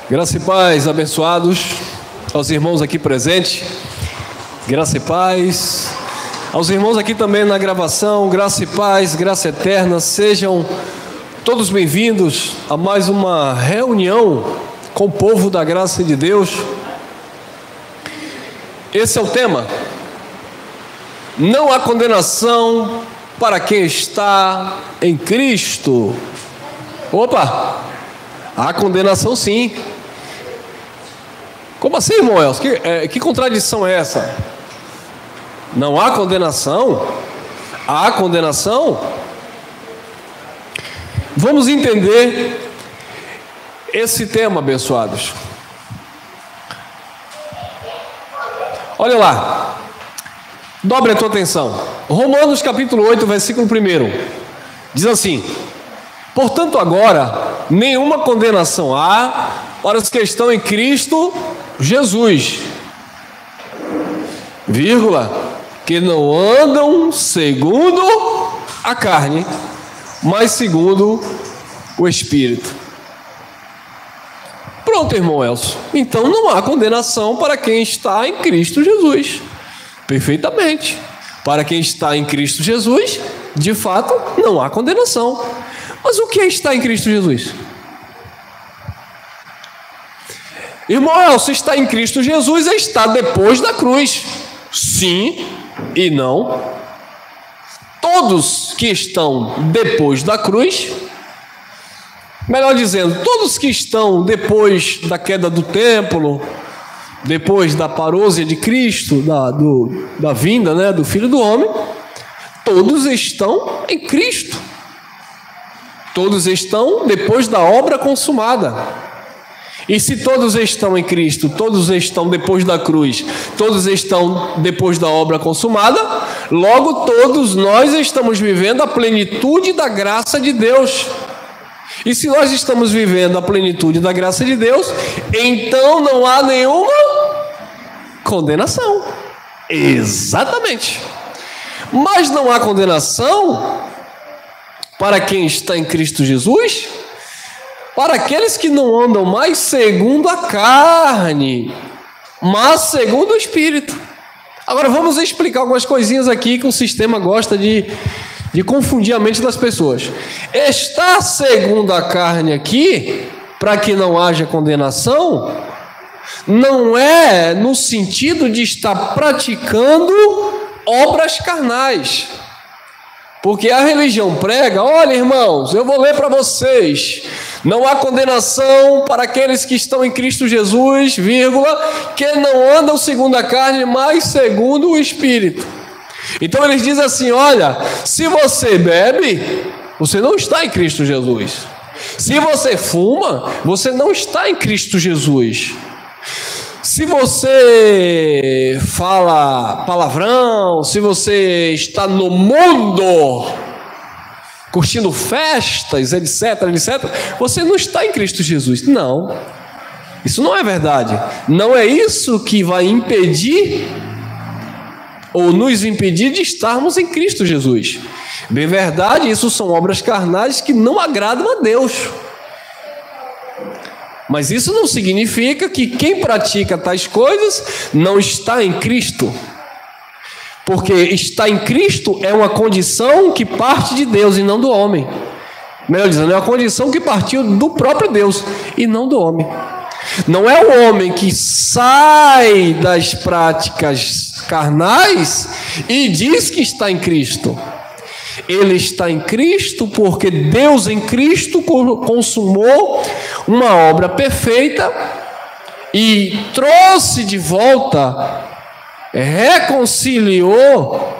Graça e paz, abençoados, aos irmãos aqui presentes, graça e paz, aos irmãos aqui também na gravação, graça e paz, graça eterna, sejam todos bem-vindos a mais uma reunião com o povo da graça de Deus. Esse é o tema: não há condenação para quem está em Cristo. Opa, há condenação sim. Como assim, irmão Elcio? Que contradição é essa? Não há condenação? Há condenação? Vamos entender esse tema, abençoados. Olha lá, dobre a tua atenção. Romanos capítulo 8, versículo 1, diz assim: portanto agora, nenhuma condenação há para os que estão em Cristo Jesus, que não andam segundo a carne, mas segundo o Espírito. Pronto, irmão Elcio. Então não há condenação para quem está em Cristo Jesus. Perfeitamente. Para quem está em Cristo Jesus, de fato, não há condenação. Mas o que é estar em Cristo Jesus? Irmão Elcio, estar em Cristo Jesus é estar depois da cruz. Sim e não. Todos que estão depois da cruz, melhor dizendo, todos que estão depois da queda do templo, depois da parousia de Cristo, da vinda, né, do Filho do Homem, todos estão em Cristo. Todos estão depois da obra consumada. E se todos estão em Cristo, todos estão depois da cruz, todos estão depois da obra consumada, logo todos nós estamos vivendo a plenitude da graça de Deus. E se nós estamos vivendo a plenitude da graça de Deus, então não há nenhuma condenação. Exatamente. Mas não há condenação para quem está em Cristo Jesus, para aqueles que não andam mais segundo a carne, mas segundo o Espírito. Agora vamos explicar algumas coisinhas aqui que o sistema gosta de confundir a mente das pessoas. Estar segundo a carne aqui, para que não haja condenação, não é no sentido de estar praticando obras carnais. Porque a religião prega, olha irmãos, eu vou ler para vocês: não há condenação para aqueles que estão em Cristo Jesus, que não andam segundo a carne, mas segundo o Espírito. Então eles dizem assim: olha, se você bebe, você não está em Cristo Jesus. Se você fuma, você não está em Cristo Jesus. Se você fala palavrão, se você está no mundo, curtindo festas, etc, você não está em Cristo Jesus. Não, isso não é verdade. Não é isso que vai impedir ou nos impedir de estarmos em Cristo Jesus. Bem verdade, isso são obras carnais que não agradam a Deus. Mas isso não significa que quem pratica tais coisas não está em Cristo. Porque estar em Cristo é uma condição que parte de Deus e não do homem. Melhor dizendo, é uma condição que partiu do próprio Deus e não do homem. Não é o homem que sai das práticas carnais e diz que está em Cristo. Ele está em Cristo porque Deus em Cristo consumou uma obra perfeita e trouxe de volta, reconciliou,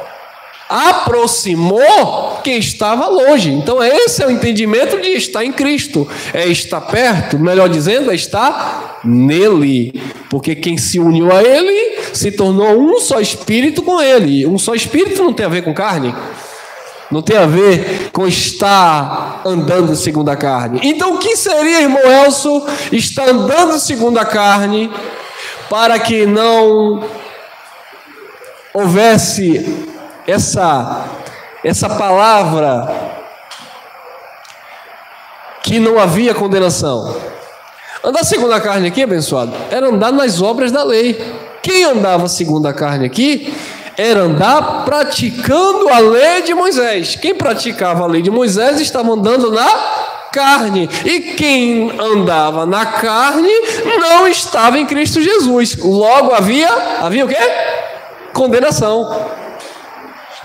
aproximou quem estava longe. Então esse é o entendimento de estar em Cristo, é estar perto, melhor dizendo, é estar nele, porque quem se uniu a ele se tornou um só espírito com ele. Um só espírito não tem a ver com carne, não tem a ver com estar andando segundo a carne. Então o que seria, irmão Elcio, estar andando segundo a carne, para que não houvesse essa palavra que não havia condenação? Andar segundo a carne aqui, abençoado, era andar nas obras da lei. Quem andava segundo a carne aqui era andar praticando a lei de Moisés. Quem praticava a lei de Moisés estava andando na carne. E quem andava na carne não estava em Cristo Jesus. Logo havia o quê? Condenação.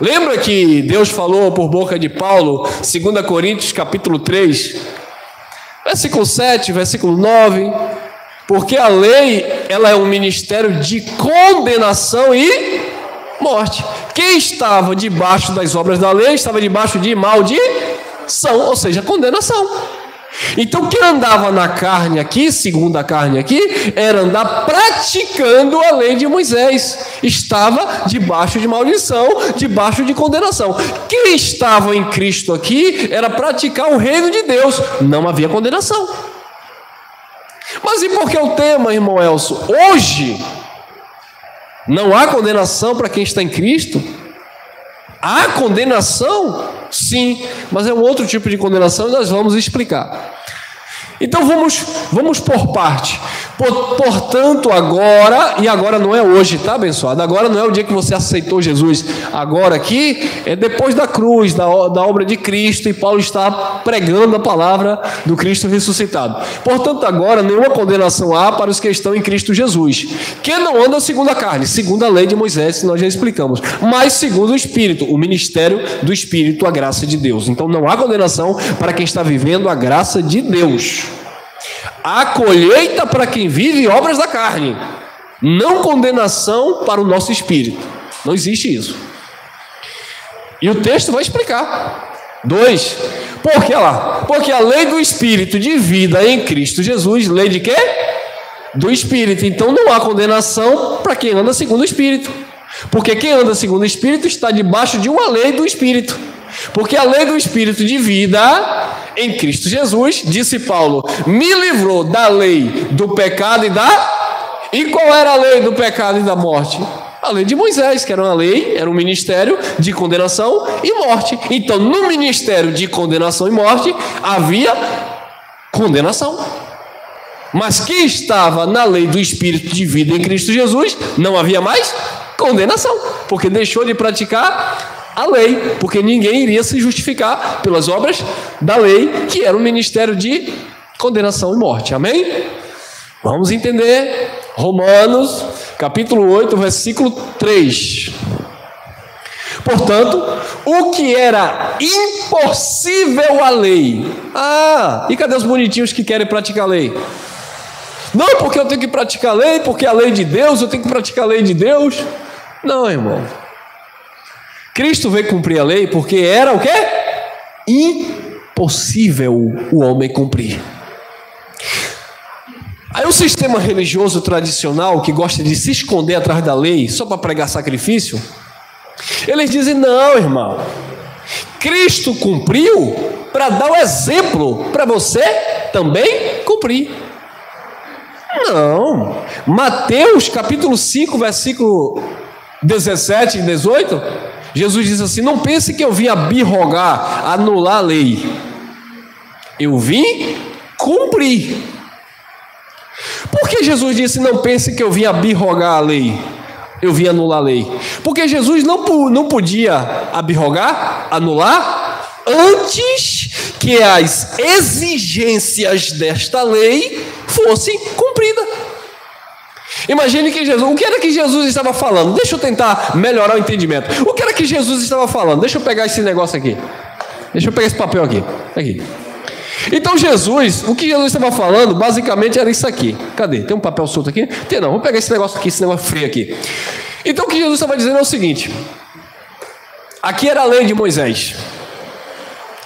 Lembra que Deus falou por boca de Paulo, 2 Coríntios capítulo 3, versículo 7, versículo 9, porque a lei, ela é um ministério de condenação e morte. Quem estava debaixo das obras da lei estava debaixo de maldição, ou seja, condenação. Então quem andava na carne aqui, segundo a carne aqui, era andar praticando a lei de Moisés, estava debaixo de maldição, debaixo de condenação. Quem estava em Cristo aqui era praticar o reino de Deus, não havia condenação. Mas e por que o tema, irmão Elcio? Hoje não há condenação para quem está em Cristo? Há condenação? Sim, mas é um outro tipo de condenação e nós vamos explicar. Então vamos por parte. Portanto, agora, e agora não é hoje, tá, abençoado? Agora não é o dia que você aceitou Jesus. Agora aqui é depois da cruz, da obra de Cristo, e Paulo está pregando a palavra do Cristo ressuscitado. Portanto, agora nenhuma condenação há para os que estão em Cristo Jesus, que não andam segundo a carne, segundo a lei de Moisés, que nós já explicamos, mas segundo o Espírito, o ministério do Espírito, a graça de Deus. Então não há condenação para quem está vivendo a graça de Deus. Há colheita para quem vive obras da carne, não condenação para o nosso espírito. Não existe isso. E o texto vai explicar. 2. Por que lá? Porque a lei do Espírito de vida em Cristo Jesus, lei de quê? Do Espírito. Então não há condenação para quem anda segundo o Espírito. Porque quem anda segundo o Espírito está debaixo de uma lei do Espírito. Porque a lei do Espírito de vida em Cristo Jesus, disse Paulo, me livrou da lei do pecado e qual era a lei do pecado e da morte? A lei de Moisés, que era uma lei, era um ministério de condenação e morte. Então no ministério de condenação e morte havia condenação. Mas quem estava na lei do Espírito de vida em Cristo Jesus, não havia mais condenação, porque deixou de praticar a lei, porque ninguém iria se justificar pelas obras da lei, que era um ministério de condenação e morte. Amém? Vamos entender Romanos capítulo 8, versículo 3. Portanto, o que era impossível à lei. E cadê os bonitinhos que querem praticar a lei? Não, porque eu tenho que praticar a lei, porque é a lei de Deus, eu tenho que praticar a lei de Deus. Não, irmão. Cristo veio cumprir a lei porque era o quê? Impossível o homem cumprir. Aí o sistema religioso tradicional, que gosta de se esconder atrás da lei só para pregar sacrifício, eles dizem, não, irmão, Cristo cumpriu para dar o exemplo para você também cumprir. Não. Mateus capítulo 5, versículo 17 e 18, Jesus diz assim, não pense que eu vim abrogar, anular a lei. Eu vim cumprir. Por que Jesus disse, não pense que eu vim abrogar a lei? Eu vim anular a lei. Porque Jesus não podia abrogar, anular, antes que as exigências desta lei fossem cumpridas. Imagine que Jesus, o que era que Jesus estava falando? Deixa eu tentar melhorar o entendimento. O que era que Jesus estava falando? Deixa eu pegar esse negócio aqui. Deixa eu pegar esse papel aqui. Então Jesus, o que Jesus estava falando, basicamente era isso aqui. Cadê? Tem um papel solto aqui? Tem não, vou pegar esse negócio aqui, esse negócio frio aqui. Então o que Jesus estava dizendo é o seguinte. Aqui era a lei de Moisés.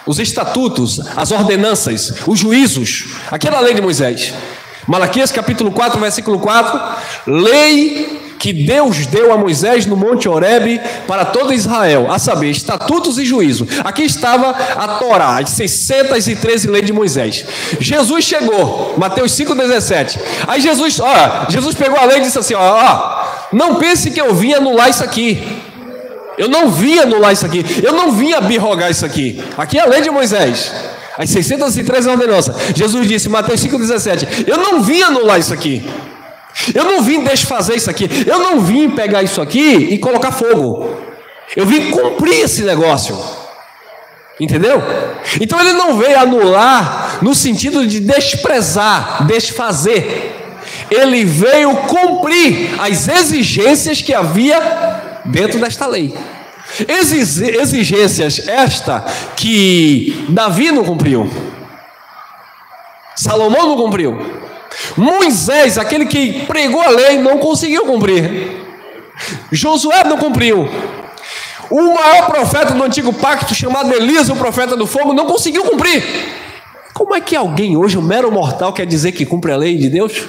Os estatutos, as ordenanças, os juízos. Aqui era a lei de Moisés. Malaquias capítulo 4, versículo 4, lei que Deus deu a Moisés no Monte Horebe para todo Israel, a saber, estatutos e juízo. Aqui estava a Torá, as 613 leis de Moisés. Jesus chegou, Mateus 5,17. Aí Jesus pegou a lei e disse assim, não pense que eu vim anular isso aqui. Eu não vim anular isso aqui, eu não vim abrogar isso aqui. Aqui é a lei de Moisés. As 603 ordenanças. Jesus disse, Mateus 5,17, eu não vim anular isso aqui. Eu não vim desfazer isso aqui. Eu não vim pegar isso aqui e colocar fogo. Eu vim cumprir esse negócio. Entendeu? Então ele não veio anular no sentido de desprezar, desfazer. Ele veio cumprir as exigências que havia dentro desta lei. Exigências esta que Davi não cumpriu, Salomão não cumpriu, Moisés, aquele que pregou a lei, não conseguiu cumprir, Josué não cumpriu, o maior profeta do antigo pacto, chamado Elias, o profeta do fogo, não conseguiu cumprir. Como é que alguém hoje, um mero mortal, quer dizer que cumpre a lei de Deus?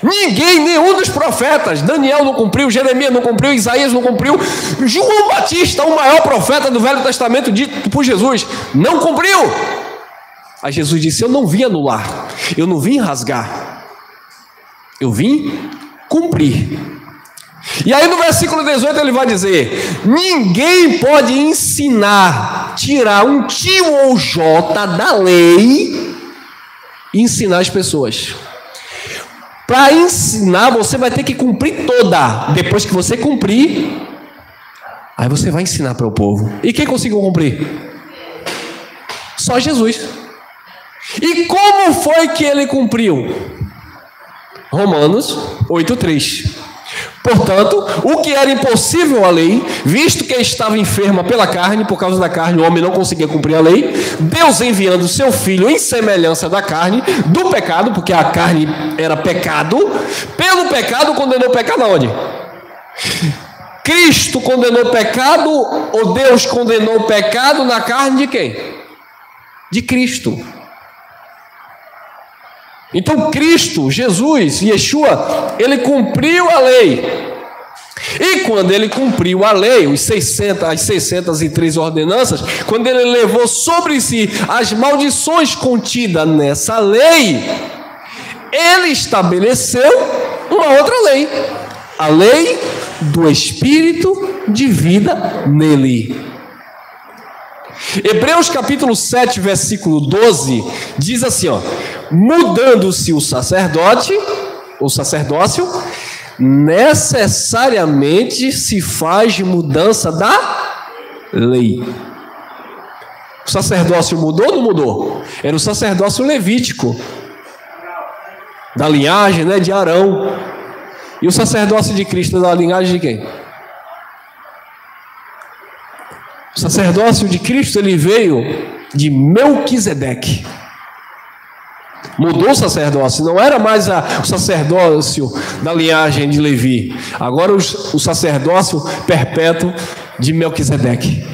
Ninguém, nenhum dos profetas. Daniel não cumpriu, Jeremias não cumpriu, Isaías não cumpriu, João Batista, o maior profeta do Velho Testamento dito por Jesus, não cumpriu. Aí Jesus disse, eu não vim anular, eu não vim rasgar, eu vim cumprir. E aí no versículo 18 ele vai dizer, ninguém pode ensinar, tirar um tio ou jota da lei e ensinar as pessoas. Para ensinar, você vai ter que cumprir toda. Depois que você cumprir, aí você vai ensinar para o povo. E quem conseguiu cumprir? Só Jesus. E como foi que ele cumpriu? Romanos 8,3. Portanto, o que era impossível à lei, visto que estava enferma pela carne, por causa da carne o homem não conseguia cumprir a lei, Deus enviando seu Filho em semelhança da carne, do pecado, porque a carne era pecado, pelo pecado condenou o pecado aonde? Cristo condenou o pecado, ou Deus condenou o pecado na carne de quem? De Cristo. Então Cristo, Jesus, Yeshua, ele cumpriu a lei. E quando ele cumpriu a lei, as 603 ordenanças, quando ele levou sobre si as maldições contidas nessa lei, ele estabeleceu uma outra lei, a lei do Espírito de vida nele. Hebreus capítulo 7, versículo 12, diz assim, ó, mudando-se o sacerdócio, necessariamente se faz mudança da lei. O sacerdócio mudou ou não mudou? Era o sacerdócio levítico, da linhagem, né, de Arão. E o sacerdócio de Cristo é da linhagem de quem? O sacerdócio de Cristo, ele veio de Melquisedeque. Mudou o sacerdócio, não era mais o sacerdócio da linhagem de Levi, agora o sacerdócio perpétuo de Melquisedeque.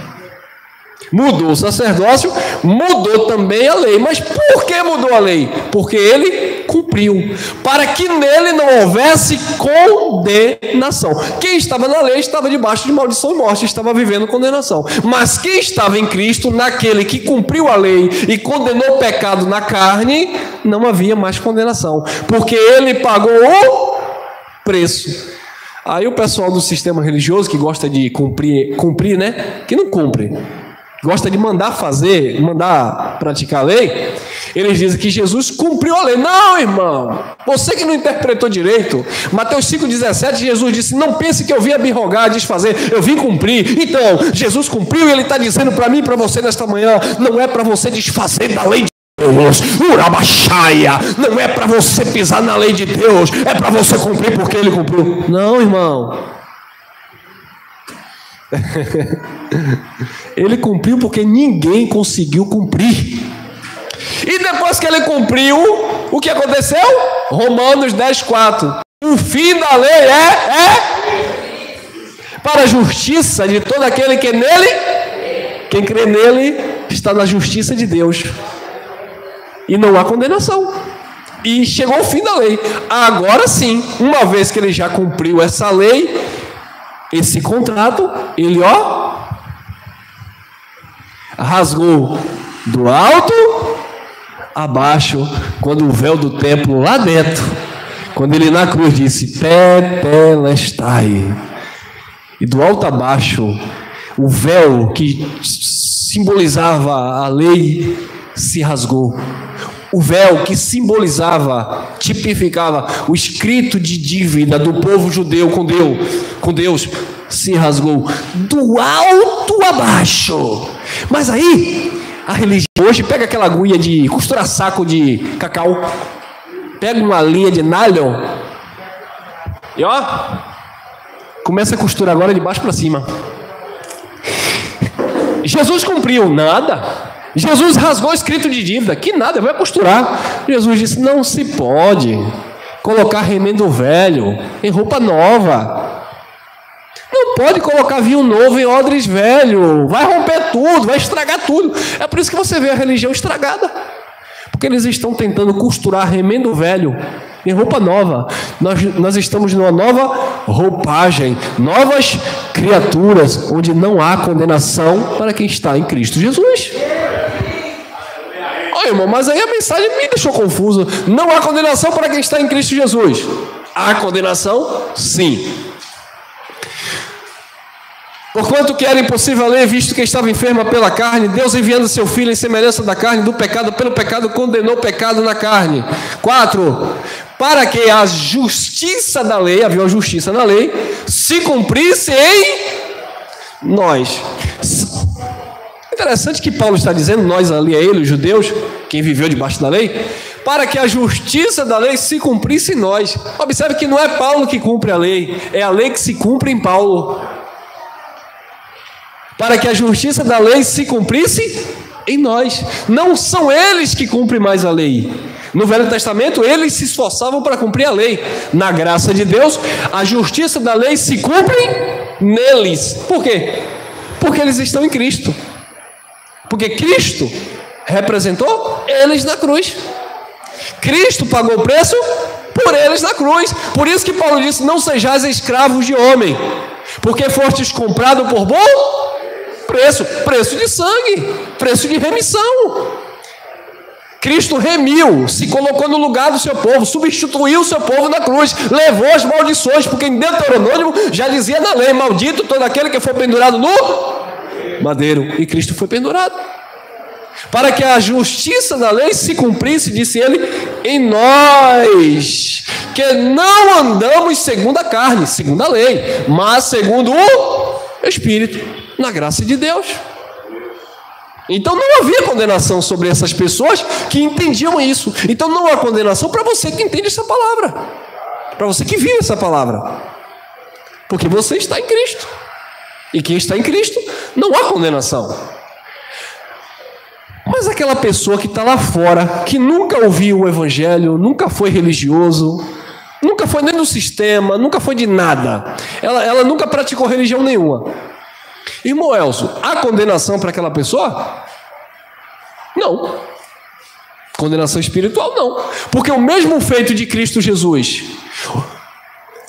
Mudou o sacerdócio, mudou também a lei. Mas por que mudou a lei? Porque ele cumpriu, para que nele não houvesse condenação. Quem estava na lei estava debaixo de maldição e morte, estava vivendo condenação. Mas quem estava em Cristo, naquele que cumpriu a lei e condenou o pecado na carne, não havia mais condenação, porque ele pagou o preço. Aí o pessoal do sistema religioso que gosta de cumprir, né? Que não cumpre, gosta de mandar fazer, mandar praticar a lei, eles dizem que Jesus cumpriu a lei. Não, irmão, você que não interpretou direito. Mateus 5,17, Jesus disse, não pense que eu vim abirrogar, desfazer, eu vim cumprir. Então, Jesus cumpriu e ele está dizendo para mim e para você nesta manhã, não é para você desfazer da lei de Deus, urabaxaia, não é para você pisar na lei de Deus, é para você cumprir porque ele cumpriu. Não, irmão. Ele cumpriu porque ninguém conseguiu cumprir. E depois que ele cumpriu, o que aconteceu? Romanos 10,4. O fim da lei é para a justiça de todo aquele que nele, quem crê nele, está na justiça de Deus. E não há condenação. E chegou o fim da lei. Agora sim, uma vez que ele já cumpriu essa lei, esse contrato, ele rasgou do alto abaixo, quando o véu do templo lá dentro, quando ele na cruz disse tetelestai, e do alto abaixo o véu que simbolizava a lei se rasgou. O véu que simbolizava, tipificava o escrito de dívida do povo judeu com Deus se rasgou do alto a baixo. Mas aí, a religião hoje pega aquela agulha de costurar saco de cacau, pega uma linha de nylon e começa a costurar agora de baixo para cima. Jesus cumpriu nada. Jesus rasgou o escrito de dívida. Que nada, vai costurar. Jesus disse, não se pode colocar remendo velho em roupa nova. Não pode colocar vinho novo em odres velho. Vai romper tudo, vai estragar tudo. É por isso que você vê a religião estragada. Porque eles estão tentando costurar remendo velho em roupa nova. Nós estamos numa nova roupagem, novas criaturas, onde não há condenação para quem está em Cristo Jesus. Olha, irmão, mas aí a mensagem me deixou confuso. Não há condenação para quem está em Cristo Jesus. Há condenação? Sim. Porquanto que era impossível a lei, visto que estava enferma pela carne, Deus enviando seu Filho em semelhança da carne, do pecado, pelo pecado, condenou o pecado na carne. 4. Para que a justiça da lei, havia uma justiça na lei, se cumprisse em nós. Interessante que Paulo está dizendo, nós ali, a ele, os judeus, quem viveu debaixo da lei, para que a justiça da lei se cumprisse em nós. Observe que não é Paulo que cumpre a lei, é a lei que se cumpre em Paulo. Para que a justiça da lei se cumprisse em nós. Não são eles que cumprem mais a lei. No Velho Testamento, eles se esforçavam para cumprir a lei. Na graça de Deus, a justiça da lei se cumpre neles. Por quê? Porque eles estão em Cristo. Porque Cristo representou eles na cruz. Cristo pagou o preço por eles na cruz. Por isso que Paulo disse, não sejais escravos de homem, porque fostes comprado por bom preço de sangue, preço de remissão. Cristo remiu, se colocou no lugar do seu povo, substituiu o seu povo na cruz, levou as maldições, porque em Deuteronômio já dizia na lei, maldito todo aquele que for pendurado no madeiro, e Cristo foi pendurado. Para que a justiça da lei se cumprisse, disse ele, em nós, que não andamos segundo a carne, segundo a lei, mas segundo o Espírito, na graça de Deus. Então não havia condenação sobre essas pessoas que entendiam isso. Então não há condenação para você que entende essa palavra, para você que vive essa palavra, porque você está em Cristo, e quem está em Cristo não há condenação. Mas aquela pessoa que está lá fora, que nunca ouviu o Evangelho, nunca foi religioso, nunca foi nem do sistema, nunca foi de nada, ela nunca praticou religião nenhuma. Irmão Elcio, há condenação para aquela pessoa? Não. Condenação espiritual não. Porque o mesmo feito de Cristo Jesus,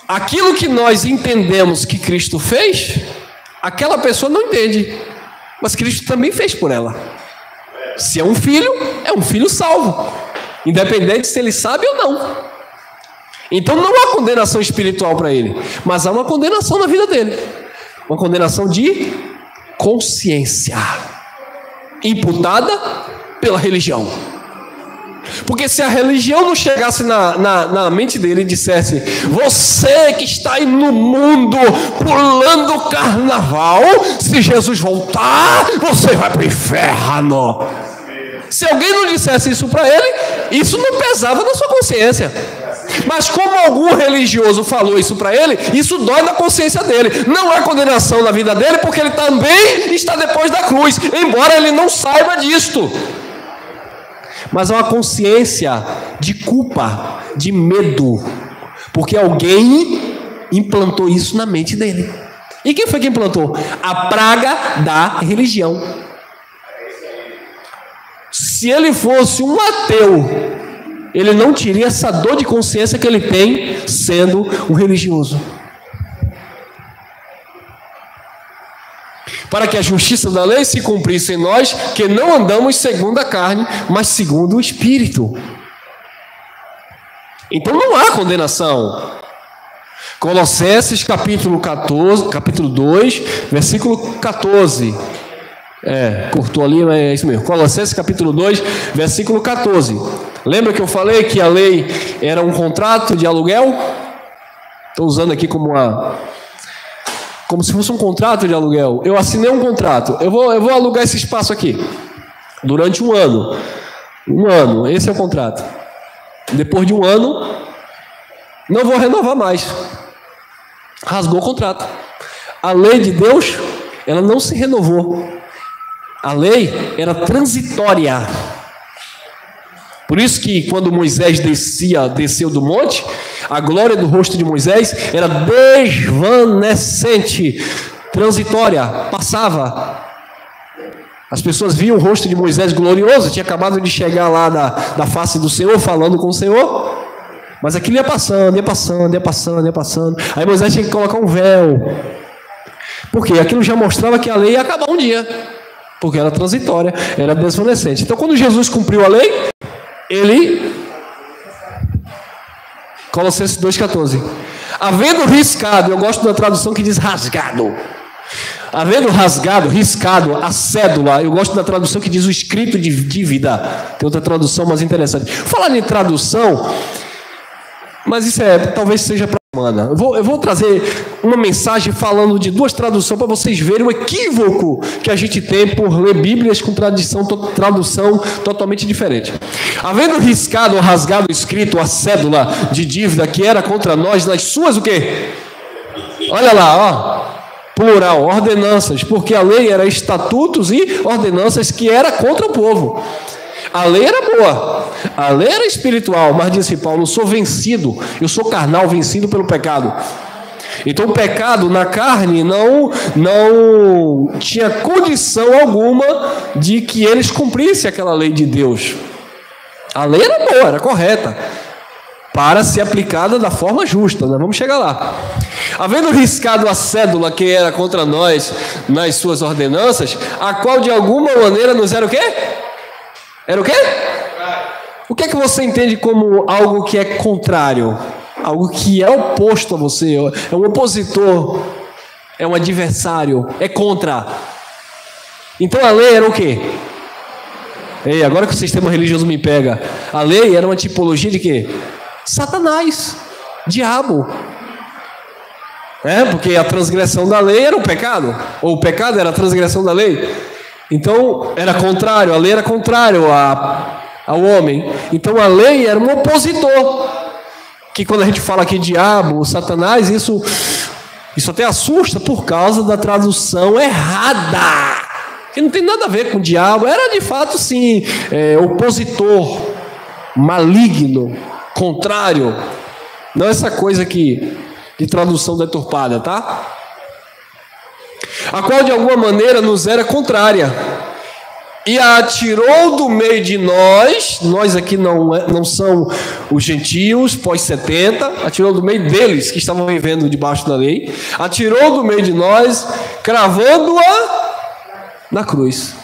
aquilo que nós entendemos que Cristo fez, aquela pessoa não entende, mas Cristo também fez por ela. Se é um filho salvo, independente se ele sabe ou não. Então não há condenação espiritual para ele, mas há uma condenação na vida dele, uma condenação de consciência, imputada pela religião. Porque se a religião não chegasse na mente dele e dissesse, você que está aí no mundo pulando o carnaval, se Jesus voltar, você vai para o inferno. Se alguém não dissesse isso para ele, isso não pesava na sua consciência. Mas como algum religioso falou isso para ele, isso dói na consciência dele. Não há condenação na vida dele, porque ele também está depois da cruz, embora ele não saiba disto. Mas há uma consciência de culpa, de medo, porque alguém implantou isso na mente dele. E quem foi que implantou? A praga da religião. Se ele fosse um ateu, ele não teria essa dor de consciência que ele tem sendo um religioso. Para que a justiça da lei se cumprisse em nós, que não andamos segundo a carne, mas segundo o Espírito. Então não há condenação. Colossenses capítulo 2, versículo 14. Cortou ali, mas é isso mesmo. Colossenses capítulo 2, versículo 14. Lembra que eu falei que a lei era um contrato de aluguel? Estou usando aqui como se fosse um contrato de aluguel. Eu assinei um contrato. Eu vou alugar esse espaço aqui durante um ano. Um ano, esse é o contrato. Depois de um ano, não vou renovar mais. Rasgou o contrato. A lei de Deus, ela não se renovou. A lei era transitória. Por isso que quando Moisés desceu do monte, a glória do rosto de Moisés era desvanecente, transitória, passava. As pessoas viam o rosto de Moisés glorioso, tinha acabado de chegar lá da face do Senhor, falando com o Senhor, mas aquilo ia passando, ia passando, ia passando, ia passando. Aí Moisés tinha que colocar um véu, porque aquilo já mostrava que a lei ia acabar um dia, porque era transitória, era desvanecente. Então quando Jesus cumpriu a lei, Colossenses 2,14, havendo riscado, eu gosto da tradução que diz rasgado, havendo rasgado, riscado a cédula, eu gosto da tradução que diz o escrito de dívida. Tem outra tradução mais interessante. Falar em tradução, mas isso talvez seja para semana. Eu vou trazer uma mensagem falando de duas traduções para vocês verem o equívoco que a gente tem por ler Bíblias com tradução totalmente diferente. Havendo riscado ou rasgado escrito a cédula de dívida que era contra nós nas suas o quê? Olha lá, ó. Plural, ordenanças, porque a lei era estatutos e ordenanças que era contra o povo. A lei era boa, a lei era espiritual, mas disse Paulo, eu sou vencido, eu sou carnal, vencido pelo pecado. Então o pecado na carne não tinha condição alguma de que eles cumprissem aquela lei de Deus. A lei era boa, era correta, para ser aplicada da forma justa, nós vamos chegar lá. Havendo riscado a cédula que era contra nós nas suas ordenanças, a qual de alguma maneira nos era o quê? Era o quê? O que é que você entende como algo que é contrário? Algo que é oposto a você, é um opositor, é um adversário, é contra. Então a lei era o quê? Ei, agora que o sistema religioso me pega, a lei era uma tipologia de quê? Satanás, diabo. Porque a transgressão da lei era o pecado, ou o pecado era a transgressão da lei. Então era contrário, a lei era contrário ao homem. Então a lei era um opositor. Que quando a gente fala aqui diabo, Satanás, isso até assusta por causa da tradução errada. Que não tem nada a ver com diabo. Era de fato sim, opositor, maligno, contrário. Não essa coisa aqui de tradução deturpada, tá? A qual de alguma maneira nos era contrária, e a atirou do meio de nós aqui não são os gentios pós-70, atirou do meio deles que estavam vivendo debaixo da lei, atirou do meio de nós, cravando-a na cruz.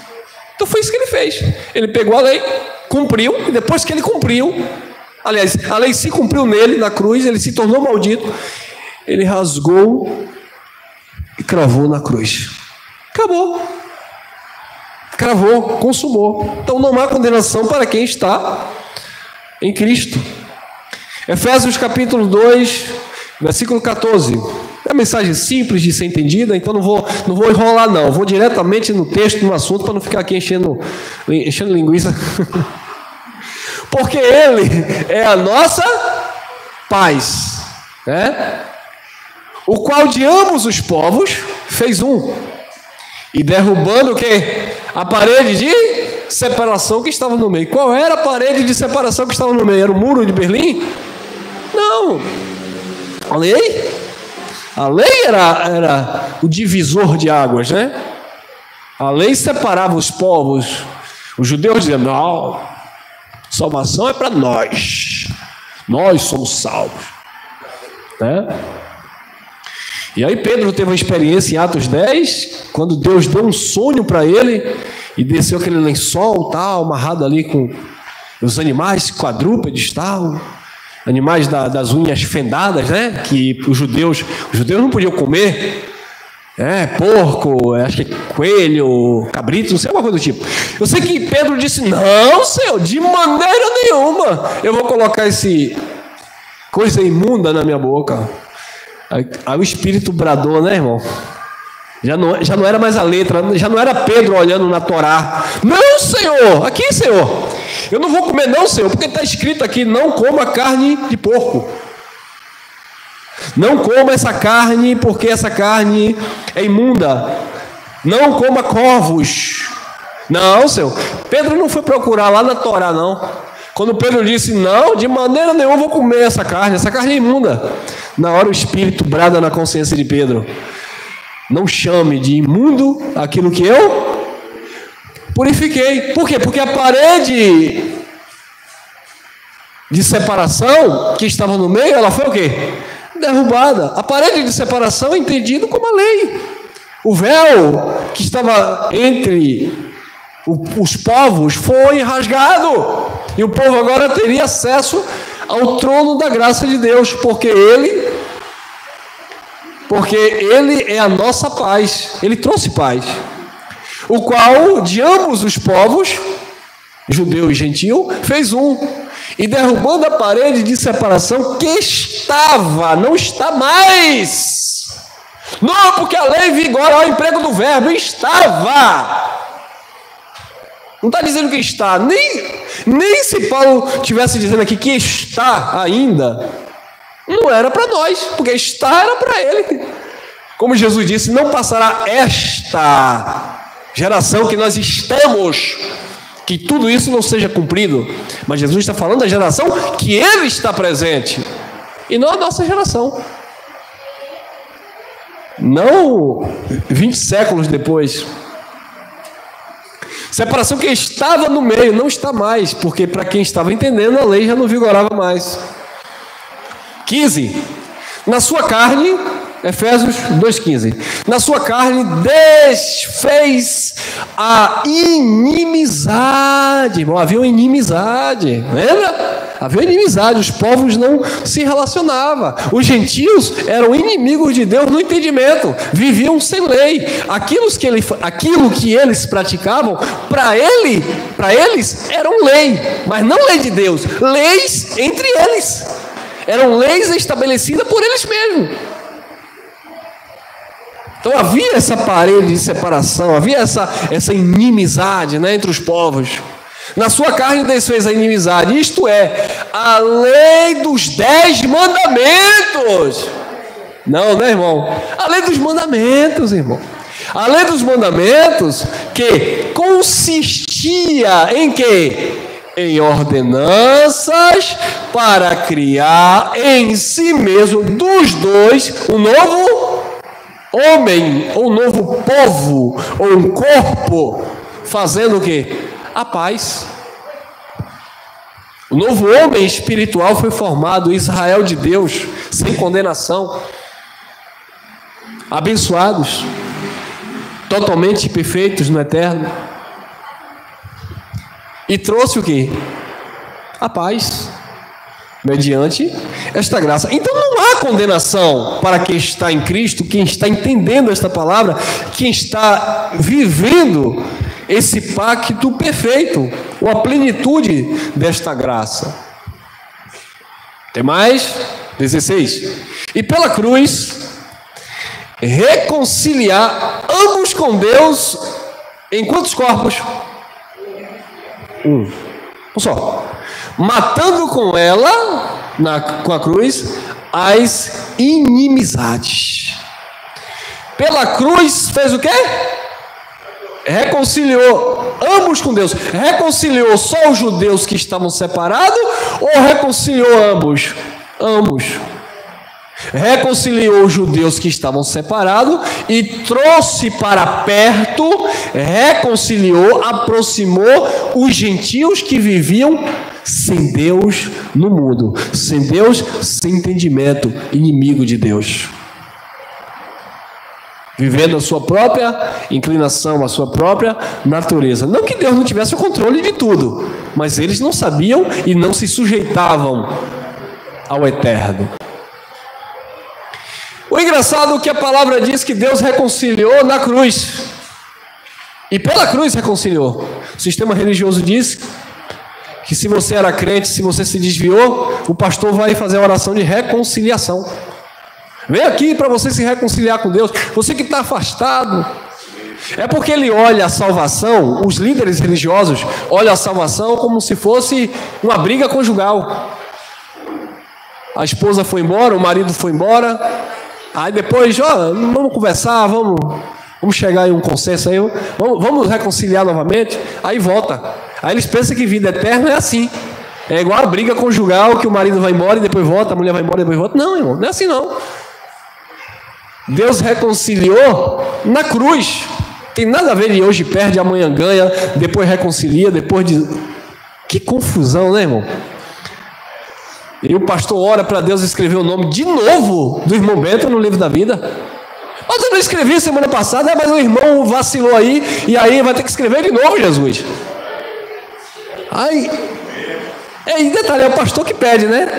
Então foi isso que ele fez, ele pegou a lei, cumpriu, e depois que ele cumpriu, aliás, a lei se cumpriu nele, na cruz, ele se tornou maldito, ele rasgou e cravou na cruz. Acabou. Cravou, consumou. Então não há condenação para quem está em Cristo. Efésios capítulo 2, versículo 14. É uma mensagem simples de ser entendida, então não vou enrolar não. Vou diretamente no texto, no assunto, para não ficar aqui enchendo linguiça. Porque Ele é a nossa paz, né? O qual de ambos os povos fez um, e derrubando o quê? A parede de separação que estava no meio. Qual era a parede de separação que estava no meio? Era o muro de Berlim? Não. A lei era o divisor de águas, né? A lei separava os povos. Os judeus diziam, não, salvação é para nós somos salvos, né? E aí Pedro teve uma experiência em Atos 10, quando Deus deu um sonho para ele, e desceu aquele lençol, tal, amarrado ali com os animais quadrúpedes, tal, animais das unhas fendadas, né? Que os judeus não podiam comer, porco, acho que é coelho, cabrito, não sei, alguma coisa do tipo. Eu sei que Pedro disse: não, Senhor, de maneira nenhuma eu vou colocar esse coisa imunda na minha boca. Aí o Espírito bradou, né, irmão? Já não era mais a letra, já não era Pedro olhando na Torá. Não, Senhor, aqui, Senhor, eu não vou comer não, Senhor, porque está escrito aqui: não coma carne de porco. Não coma essa carne, porque essa carne é imunda. Não coma corvos. Não, Senhor. Pedro não foi procurar lá na Torá, não. Quando Pedro disse: não, de maneira nenhuma vou comer essa carne é imunda. Na hora o Espírito brada na consciência de Pedro: não chame de imundo aquilo que eu purifiquei. Por quê? Porque a parede de separação que estava no meio, ela foi o quê? Derrubada. A parede de separação é entendido como a lei. O véu que estava entre os povos foi rasgado. E o povo agora teria acesso ao trono da graça de Deus, porque ele é a nossa paz. Ele trouxe paz, o qual de ambos os povos, judeu e gentil, fez um. E derrubando a parede de separação que estava, não está mais. Não, porque a lei vigora ao emprego do verbo. Estava. Não está dizendo que está. Nem se Paulo estivesse dizendo aqui que está ainda, não era para nós, porque está era para ele. Como Jesus disse: não passará esta geração que nós estamos, que tudo isso não seja cumprido. Mas Jesus está falando da geração que ele está presente, e não a nossa geração. Não 20 séculos depois. Separação que estava no meio, não está mais, porque para quem estava entendendo, a lei já não vigorava mais. 15. Na sua carne, Efésios 2,15. Na sua carne desfez a inimizade. Irmão, havia uma inimizade. Lembra? Havia inimizade. Os povos não se relacionavam. Os gentios eram inimigos de Deus no entendimento. Viviam sem lei. Aquilo que eles praticavam, para eles, eram lei. Mas não lei de Deus. Leis entre eles. Eram leis estabelecidas por eles mesmos. Então havia essa parede de separação, havia essa inimizade, né, entre os povos. Na sua carne desfez a inimizade, isto é, a lei dos 10 mandamentos. Não, né, irmão? A lei dos mandamentos, irmão. A lei dos mandamentos que consistia em quê? Em ordenanças para criar em si mesmo dos dois um novo homem, ou um novo povo, ou um corpo, fazendo o quê? A paz. O novo homem espiritual foi formado, Israel de Deus, sem condenação, abençoados, totalmente perfeitos no eterno. E trouxe o quê? A paz, mediante esta graça. Então não há condenação para quem está em Cristo, quem está entendendo esta palavra, quem está vivendo esse pacto perfeito, ou a plenitude desta graça. Tem mais? 16. E pela cruz reconciliar ambos com Deus em quantos corpos? Um só. Matando com ela, com a cruz, as inimizades. Pela cruz fez o quê? Reconciliou ambos com Deus. Reconciliou só os judeus que estavam separados, ou reconciliou ambos? Ambos. Reconciliou os judeus que estavam separados e trouxe para perto, reconciliou, aproximou os gentios que viviam sem Deus no mundo, sem Deus, sem entendimento, inimigo de Deus, vivendo a sua própria inclinação, a sua própria natureza. Não que Deus não tivesse o controle de tudo, mas eles não sabiam e não se sujeitavam ao eterno. O engraçado é que a palavra diz que Deus reconciliou na cruz. E pela cruz reconciliou. O sistema religioso diz que se você era crente, se você se desviou, o pastor vai fazer a oração de reconciliação. Vem aqui para você se reconciliar com Deus. Você que está afastado. É porque ele olha a salvação, os líderes religiosos olham a salvação como se fosse uma briga conjugal. A esposa foi embora, o marido foi embora. Aí depois, vamos conversar, vamos chegar em um consenso aí, vamos reconciliar novamente. Aí volta. Aí eles pensam que vida eterna é assim. É igual a briga conjugal, que o marido vai embora e depois volta, a mulher vai embora e depois volta. Não, irmão, não é assim não. Deus reconciliou na cruz. Tem nada a ver de hoje perde, amanhã ganha, depois reconcilia, depois de... Que confusão, né, irmão? E o pastor ora para Deus escrever o nome de novo do irmão Bento no livro da vida. Mas eu não escrevi semana passada, mas o irmão vacilou aí, e aí vai ter que escrever de novo, Jesus. Aí, e detalhe, é o pastor que pede, né?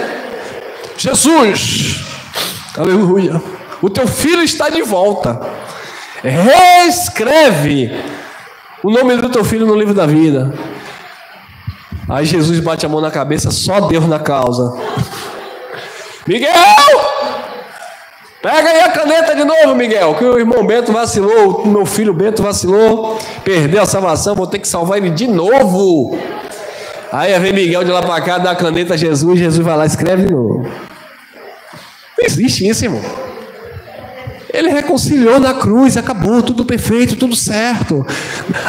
Jesus, aleluia, o teu filho está de volta. Reescreve o nome do teu filho no livro da vida. Aí Jesus bate a mão na cabeça, só Deus na causa. Miguel! Pega aí a caneta de novo, Miguel, que o irmão Bento vacilou, o meu filho Bento vacilou, perdeu a salvação, vou ter que salvar ele de novo. Aí vem Miguel de lá para cá, dá a caneta a Jesus, Jesus vai lá e escreve de novo. Não existe isso, irmão. Ele reconciliou na cruz, acabou, tudo perfeito, tudo certo.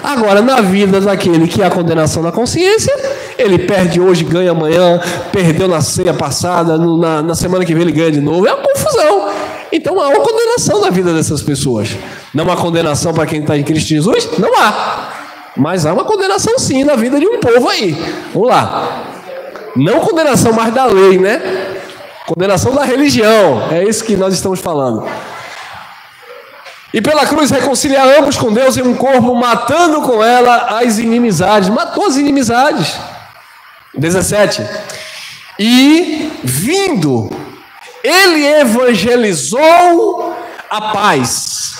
Agora, na vida daquele que há condenação na consciência, ele perde hoje, ganha amanhã, perdeu na ceia passada, na semana que vem ele ganha de novo. É uma confusão. Então há uma condenação na vida dessas pessoas. Não há condenação para quem está em Cristo Jesus? Não há. Mas há uma condenação sim na vida de um povo aí. Vamos lá. Não condenação mais da lei, né? Condenação da religião. É isso que nós estamos falando. E pela cruz reconciliar ambos com Deus em um corpo, matando com ela as inimizades. Matou as inimizades. 17. E vindo, ele evangelizou a paz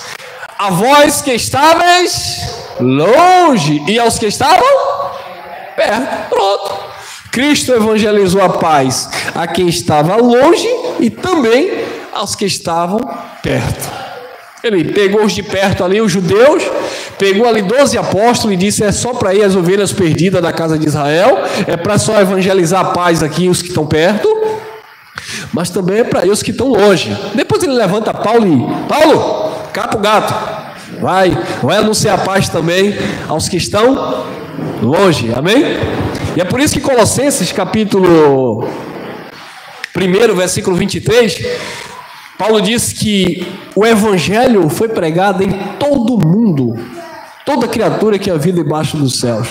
a vós que estáveis longe e aos que estavam perto. Pronto. Cristo evangelizou a paz a quem estava longe e também aos que estavam perto. Ele pegou os de perto ali, os judeus, pegou ali 12 apóstolos e disse: é só para ir as ovelhas perdidas da casa de Israel, é para só evangelizar a paz aqui, os que estão perto, mas também é para os que estão longe. Depois ele levanta Paulo e: Paulo, capa o gato, vai anunciar a paz também aos que estão longe, amém? E é por isso que Colossenses capítulo 1, versículo 23, Paulo diz que o evangelho foi pregado em todo mundo, toda criatura que havia debaixo dos céus.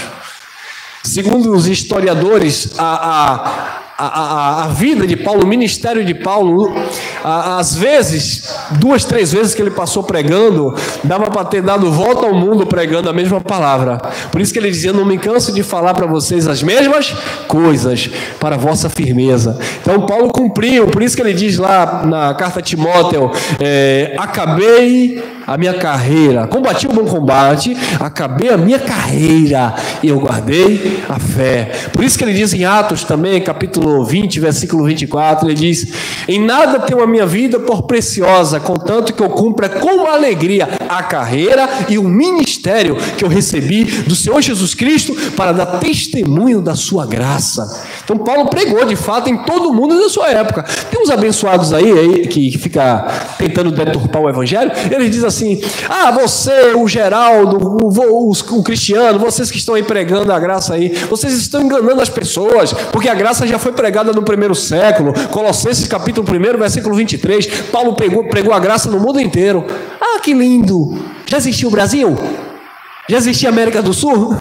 Segundo os historiadores, a vida de Paulo, o ministério de Paulo, às vezes, 2, 3 vezes que ele passou pregando, dava para ter dado volta ao mundo pregando a mesma palavra. Por isso que ele dizia: não me canso de falar para vocês as mesmas coisas, para a vossa firmeza. Então Paulo cumpriu, por isso que ele diz lá na carta a Timóteo: acabei a minha carreira, combati o bom combate, acabei a minha carreira e eu guardei a fé. Por isso que ele diz em Atos também, capítulo 20, versículo 24, ele diz: em nada tenho a minha vida por preciosa, contanto que eu cumpra com alegria a carreira e o ministério que eu recebi do Senhor Jesus Cristo para dar testemunho da sua graça. Então Paulo pregou de fato em todo mundo da sua época. Tem uns abençoados aí que fica tentando deturpar o evangelho. Ele diz assim: você, o Geraldo, o Cristiano, vocês que estão aí pregando a graça aí, vocês estão enganando as pessoas, porque a graça já foi pregada no primeiro século. Colossenses capítulo 1, versículo 23, Paulo pregou a graça no mundo inteiro. Que lindo! Já existiu o Brasil? Já existia a América do Sul?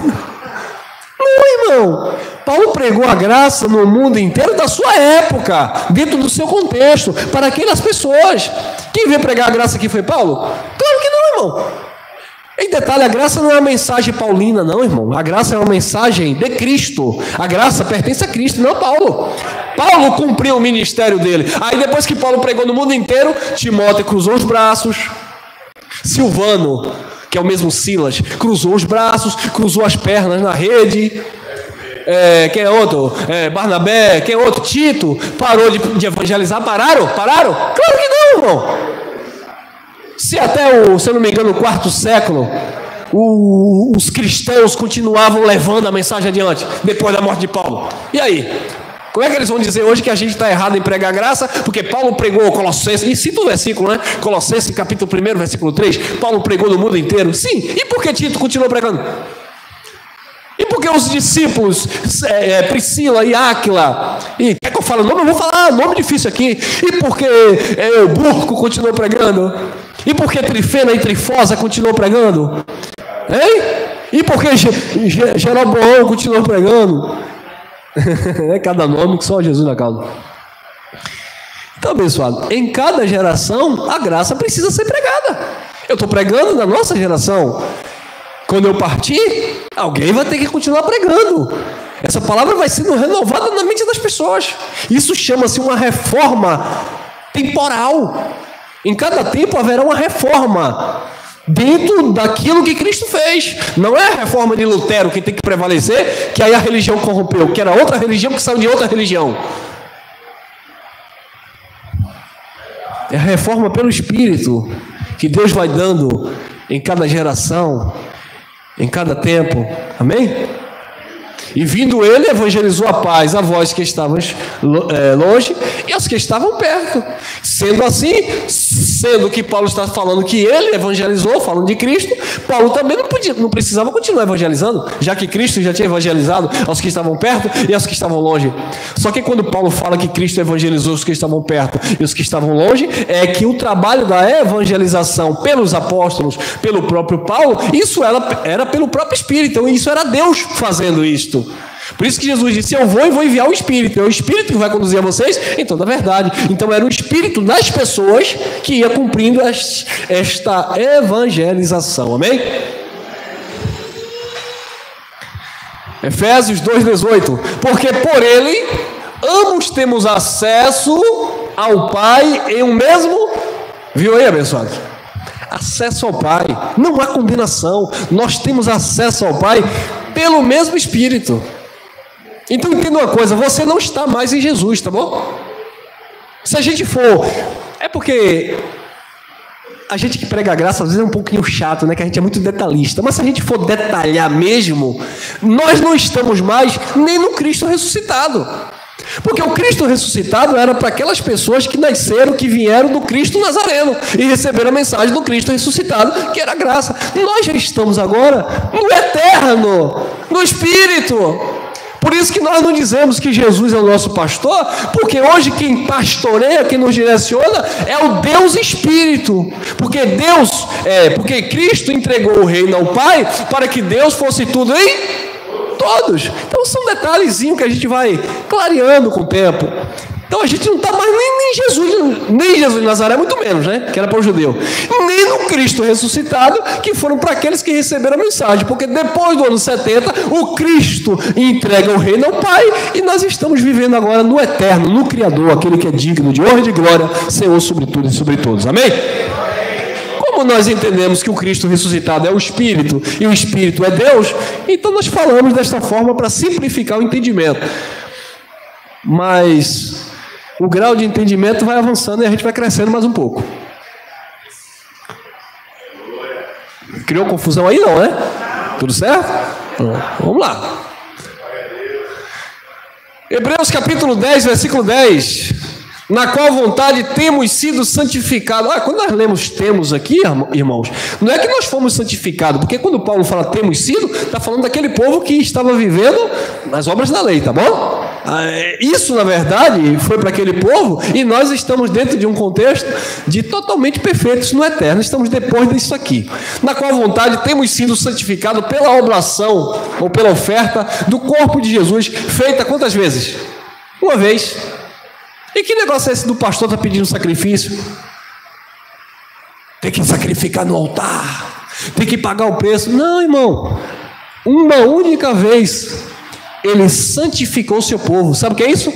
Não, irmão. Paulo pregou a graça no mundo inteiro da sua época, dentro do seu contexto, para aquelas pessoas. Quem veio pregar a graça aqui foi Paulo? Claro que não, irmão. Em detalhe, a graça não é uma mensagem paulina, não, irmão. A graça é uma mensagem de Cristo. A graça pertence a Cristo, não a Paulo. Paulo cumpriu o ministério dele. Aí depois que Paulo pregou no mundo inteiro, Timóteo cruzou os braços. Silvano, que é o mesmo Silas, cruzou os braços, cruzou as pernas na rede. Quem é outro? Barnabé, quem é outro? Tito, parou de evangelizar. Pararam? Claro que não, irmão. Se até se eu não me engano, no quarto século, os cristãos continuavam levando a mensagem adiante, depois da morte de Paulo. E aí? Como é que eles vão dizer hoje que a gente está errado em pregar graça? Porque Paulo pregou Colossenses, e cita o versículo, né? Colossenses, capítulo 1, versículo 3. Paulo pregou no mundo inteiro. Sim, e por que Tito continuou pregando? E por que os discípulos, Priscila e Áquila, e quer que eu fale o nome? Eu vou falar nome difícil aqui. E por que o Burco continuou pregando? E por que Trifena e Trifosa continuou pregando? Hein? E por que Jeroboão continuou pregando? É cada nome que só Jesus na causa. Então, abençoado, em cada geração a graça precisa ser pregada. Eu estou pregando na nossa geração. Quando eu partir, alguém vai ter que continuar pregando. Essa palavra vai sendo renovada na mente das pessoas. Isso chama-se uma reforma temporal. Em cada tempo haverá uma reforma dentro daquilo que Cristo fez. Não é a reforma de Lutero que tem que prevalecer, que aí a religião corrompeu, que era outra religião que saiu de outra religião. É a reforma pelo Espírito que Deus vai dando em cada geração, em cada tempo. Amém? E vindo ele, evangelizou a paz a vós que estavam longe e aos que estavam perto. Sendo assim, sendo que Paulo está falando que ele evangelizou, falando de Cristo, Paulo também não precisava continuar evangelizando, já que Cristo já tinha evangelizado aos que estavam perto e aos que estavam longe. Só que quando Paulo fala que Cristo evangelizou os que estavam perto e os que estavam longe, é que o trabalho da evangelização pelos apóstolos, pelo próprio Paulo, isso era pelo próprio Espírito. Então isso era Deus fazendo isto. Por isso que Jesus disse: eu vou e vou enviar o Espírito. É o Espírito que vai conduzir a vocês em toda a verdade. Então era o Espírito das pessoas que ia cumprindo esta evangelização. Amém? Efésios 2,18. Porque por ele ambos temos acesso ao Pai em um mesmo... Viu aí, abençoado? Acesso ao Pai. Não há condenação. Nós temos acesso ao Pai pelo mesmo Espírito. Então entenda uma coisa, você não está mais em Jesus, tá bom? Se a gente for... É porque a gente que prega a graça às vezes é um pouquinho chato, né? Que a gente é muito detalhista. Mas se a gente for detalhar mesmo, nós não estamos mais nem no Cristo ressuscitado. Porque o Cristo ressuscitado era para aquelas pessoas que nasceram, que vieram do Cristo Nazareno e receberam a mensagem do Cristo ressuscitado, que era a graça. Nós já estamos agora no eterno, no Espírito. Por isso que nós não dizemos que Jesus é o nosso pastor, porque hoje quem pastoreia, quem nos direciona é o Deus Espírito. Porque porque Cristo entregou o reino ao Pai para que Deus fosse tudo em todos. Então são detalhezinhos que a gente vai clareando com o tempo. Então a gente não está mais nem Jesus de Nazaré, muito menos, né? Que era para o judeu. Nem no Cristo ressuscitado, que foram para aqueles que receberam a mensagem. Porque depois do ano 70, o Cristo entrega o reino ao Pai e nós estamos vivendo agora no eterno, no Criador, aquele que é digno de honra e de glória, Senhor sobre tudo e sobre todos. Amém? Como nós entendemos que o Cristo ressuscitado é o Espírito e o Espírito é Deus, então nós falamos desta forma para simplificar o entendimento. Mas o grau de entendimento vai avançando e a gente vai crescendo mais um pouco. Criou confusão aí, não, né? Tudo certo? Vamos lá. Hebreus capítulo 10, versículo 10. Na qual vontade temos sido santificados. Quando nós lemos temos aqui, irmãos, não é que nós fomos santificados, porque quando Paulo fala temos sido, está falando daquele povo que estava vivendo nas obras da lei, tá bom? Isso, na verdade, foi para aquele povo, e nós estamos dentro de um contexto de totalmente perfeitos no eterno. Estamos depois disso aqui. Na qual vontade temos sido santificados pela oblação, ou pela oferta do corpo de Jesus, feita quantas vezes? Uma vez. E que negócio é esse do pastor estar pedindo sacrifício? Tem que sacrificar no altar. tem que pagar o preço. Não, irmão. Uma única vez ele santificou o seu povo. Sabe o que é isso?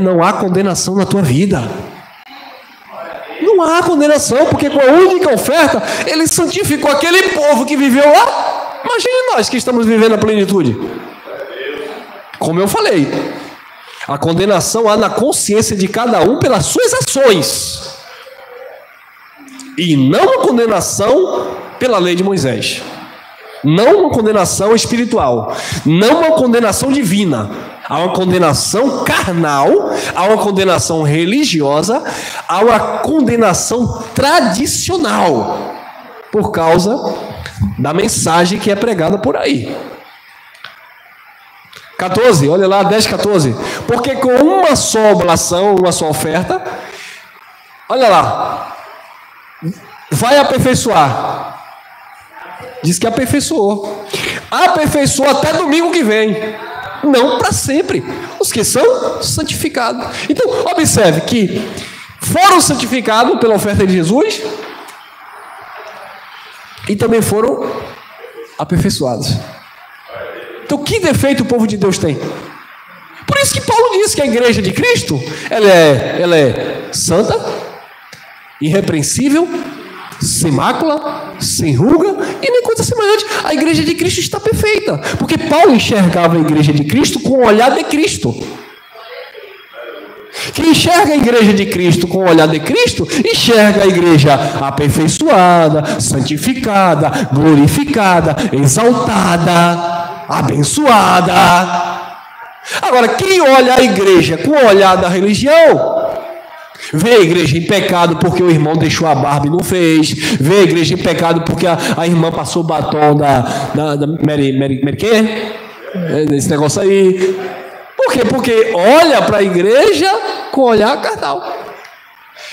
Não há condenação na tua vida. Não há condenação, porque com a única oferta ele santificou aquele povo que viveu lá. Imagine nós que estamos vivendo a plenitude. Como eu falei, a condenação há na consciência de cada um pelas suas ações, e não a condenação pela lei de Moisés. Não uma condenação espiritual, não uma condenação divina. Há uma condenação carnal, há uma condenação religiosa, há uma condenação tradicional, por causa da mensagem que é pregada por aí. 14, olha lá, 10, 14. Porque com uma só oblação, uma só oferta, olha lá, vai aperfeiçoar. Diz que aperfeiçoou. Aperfeiçoou até domingo que vem. Não para sempre. Os que são santificados. Então, observe que foram santificados pela oferta de Jesus e também foram aperfeiçoados. Então, que defeito o povo de Deus tem? Por isso que Paulo diz que a igreja de Cristo, ela é santa, irrepreensível, sem mácula, sem ruga e nem coisa semelhante. A igreja de Cristo está perfeita, porque Paulo enxergava a igreja de Cristo com o olhar de Cristo. Quem enxerga a igreja de Cristo com o olhar de Cristo, enxerga a igreja aperfeiçoada, santificada, glorificada, exaltada, abençoada. Agora, quem olha a igreja com o olhar da religião, vê a igreja em pecado porque o irmão deixou a barba e não fez. Vê a igreja em pecado porque a irmã passou o batom da Mary quê? Esse negócio aí. Por quê? Porque olha para a igreja com olhar carnal.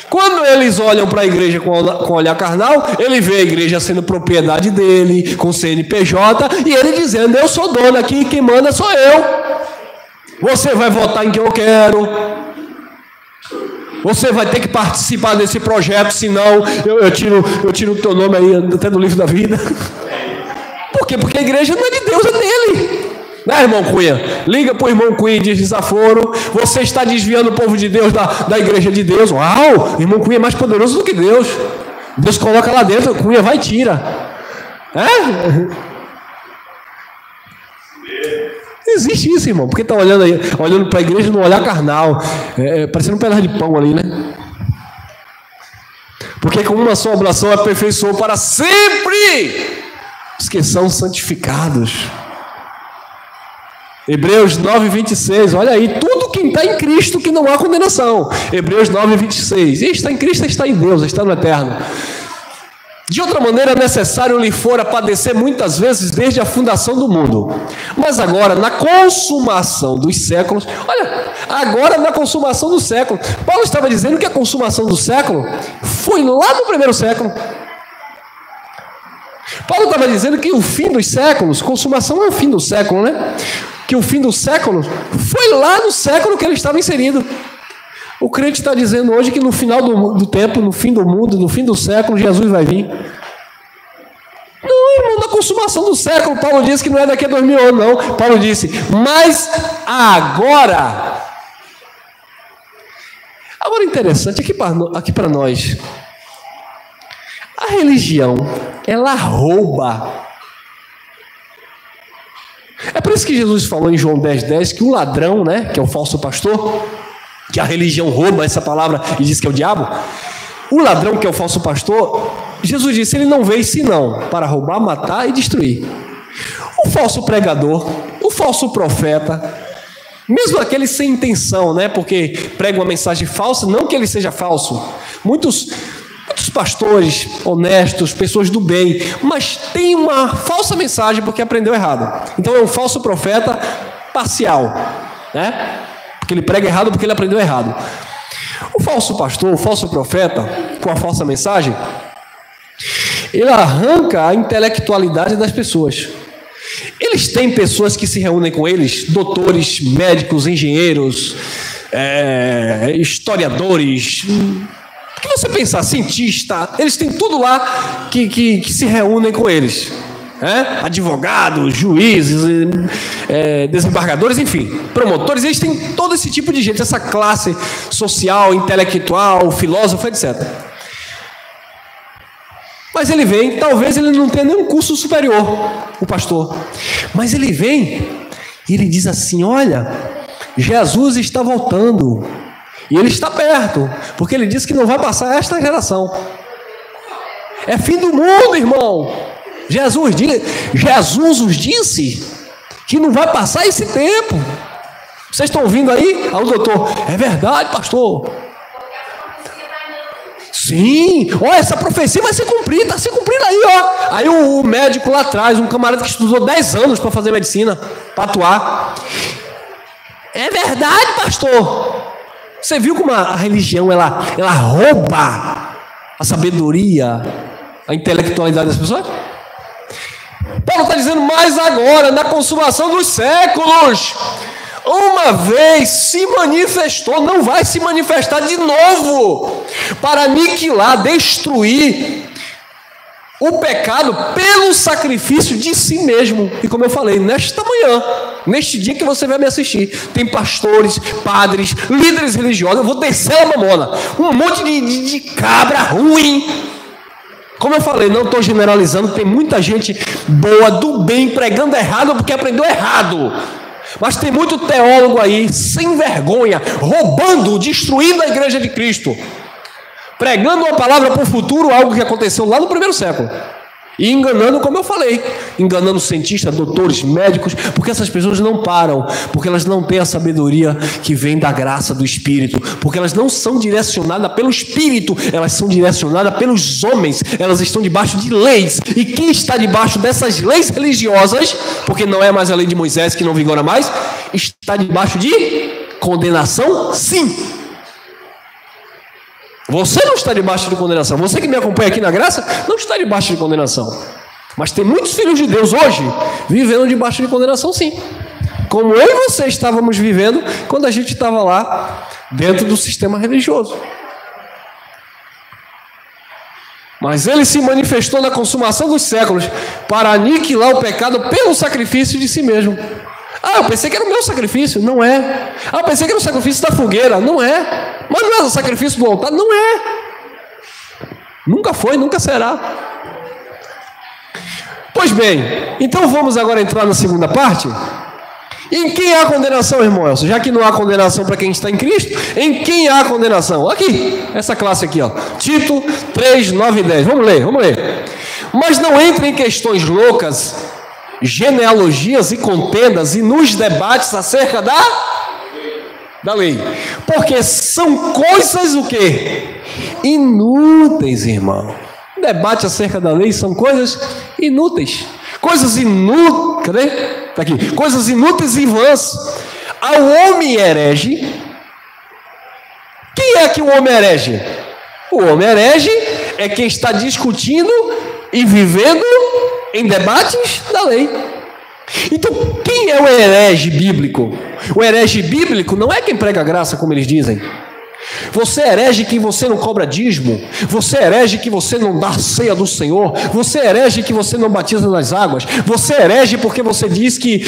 Quando eles olham para a igreja com olhar carnal, ele vê a igreja sendo propriedade dele, com CNPJ, e ele dizendo: eu sou dono aqui, quem manda sou eu. Você vai votar em quem eu quero. Você vai ter que participar desse projeto, senão eu tiro o teu nome aí até do livro da vida. Por quê? Porque a igreja não é de Deus, é dele. Né, irmão Cunha? Liga para o irmão Cunha e diz: desaforo, você está desviando o povo de Deus da igreja de Deus. Uau, o irmão Cunha é mais poderoso do que Deus. Deus coloca lá dentro, o Cunha vai e tira. Existe isso, irmão, porque está olhando para a igreja no olhar carnal, parecendo um pedaço de pão ali, né? Porque com uma só oblação aperfeiçoou para sempre os que são santificados. Hebreus 9, 26, olha aí, tudo quem está em Cristo que não há condenação. Hebreus 9, 26, e está em Cristo, está em Deus, está no eterno. De outra maneira, necessário lhe fora padecer muitas vezes desde a fundação do mundo. Mas agora, na consumação dos séculos, olha, agora na consumação do século, Paulo estava dizendo que a consumação do século foi lá no primeiro século. Paulo estava dizendo que o fim dos séculos, consumação é o fim do século, né? Que o fim do século foi lá no século que ele estava inserido. O crente está dizendo hoje que no final do tempo, no fim do mundo, no fim do século, Jesus vai vir. Não, irmão, na consumação do século, Paulo disse que não é daqui a 2000 anos, não. Paulo disse: mas agora. Agora, interessante, aqui para nós, a religião, ela rouba. É por isso que Jesus falou em João 10,10 que o ladrão, né, que é o falso pastor, que a religião rouba essa palavra e diz que é o diabo. O ladrão, que é o falso pastor, Jesus disse: ele não veio senão para roubar, matar e destruir. O falso pregador, o falso profeta, mesmo aquele sem intenção, né, porque prega uma mensagem falsa, não que ele seja falso. Muitos pastores honestos, pessoas do bem, mas tem uma falsa mensagem porque aprendeu errado. Então é um falso profeta parcial, né? Porque ele prega errado porque ele aprendeu errado. O falso pastor, o falso profeta, com a falsa mensagem, ele arranca a intelectualidade das pessoas. Eles têm pessoas que se reúnem com eles, doutores, médicos, engenheiros, historiadores, Porque você pensar, cientista, eles têm tudo lá que se reúnem com eles. Advogados, juízes, desembargadores, enfim, promotores, eles têm todo esse tipo de gente, essa classe social, intelectual, filósofo, etc. Mas ele vem, talvez ele não tenha nenhum curso superior, o pastor, mas ele vem e ele diz assim: olha, Jesus está voltando e ele está perto, porque ele disse que não vai passar esta geração. É fim do mundo, irmão. Jesus os disse que não vai passar esse tempo. Vocês estão ouvindo aí? O doutor: é verdade, pastor. Sim, olha, essa profecia vai se cumprir, está se cumprindo aí, ó. Aí o médico lá atrás, um camarada que estudou 10 anos para fazer medicina, para atuar: é verdade, pastor. Você viu como a religião ela rouba a sabedoria, a intelectualidade das pessoas? Paulo está dizendo: mas agora, na consumação dos séculos, uma vez se manifestou, não vai se manifestar de novo, para aniquilar, destruir o pecado pelo sacrifício de si mesmo. E como eu falei, nesta manhã, neste dia que você vai me assistir, tem pastores, padres, líderes religiosos, eu vou descer a mamona, um monte de cabra ruim. Como eu falei, não estou generalizando, tem muita gente boa, do bem, pregando errado porque aprendeu errado. Mas tem muito teólogo aí, sem vergonha, roubando, destruindo a igreja de Cristo, pregando uma palavra para o futuro, algo que aconteceu lá no primeiro século. E enganando, como eu falei, enganando cientistas, doutores, médicos, porque essas pessoas não param, porque elas não têm a sabedoria que vem da graça do Espírito, porque elas não são direcionadas pelo Espírito, elas são direcionadas pelos homens, elas estão debaixo de leis. E quem está debaixo dessas leis religiosas, porque não é mais a lei de Moisés que não vigora mais, está debaixo de condenação, sim. Você não está debaixo de condenação. Você que me acompanha aqui na graça não está debaixo de condenação. Mas tem muitos filhos de Deus hoje vivendo debaixo de condenação, sim. Como eu e você estávamos vivendo quando a gente estava lá dentro do sistema religioso. Mas ele se manifestou na consumação dos séculos para aniquilar o pecado pelo sacrifício de si mesmo. Eu pensei que era o meu sacrifício. Não é. Eu pensei que era o sacrifício da fogueira. Não é. Mas não é o sacrifício do altar. Não é. Nunca foi, nunca será. Pois bem, então vamos agora entrar na segunda parte. Em quem há condenação, irmão Elcio? Já que não há condenação para quem está em Cristo, em quem há condenação? Aqui, essa classe aqui, ó. Tito 3, 9 e 10. Vamos ler. Mas não entre em questões loucas, genealogias e contendas e nos debates acerca da lei, porque são coisas o quê? Inúteis, irmão. Debate acerca da lei são coisas inúteis. Coisas inúteis, cadê? Tá aqui. Coisas inúteis e vãs. Ao homem herege. Quem é que o homem herege? O homem herege é quem está discutindo e vivendo em debates da lei. Então, quem é o herege bíblico? O herege bíblico não é quem prega a graça, como eles dizem. Você herege que você não cobra dízimo. Você herege que você não dá ceia do Senhor. Você herege que você não batiza nas águas. Você herege porque você diz que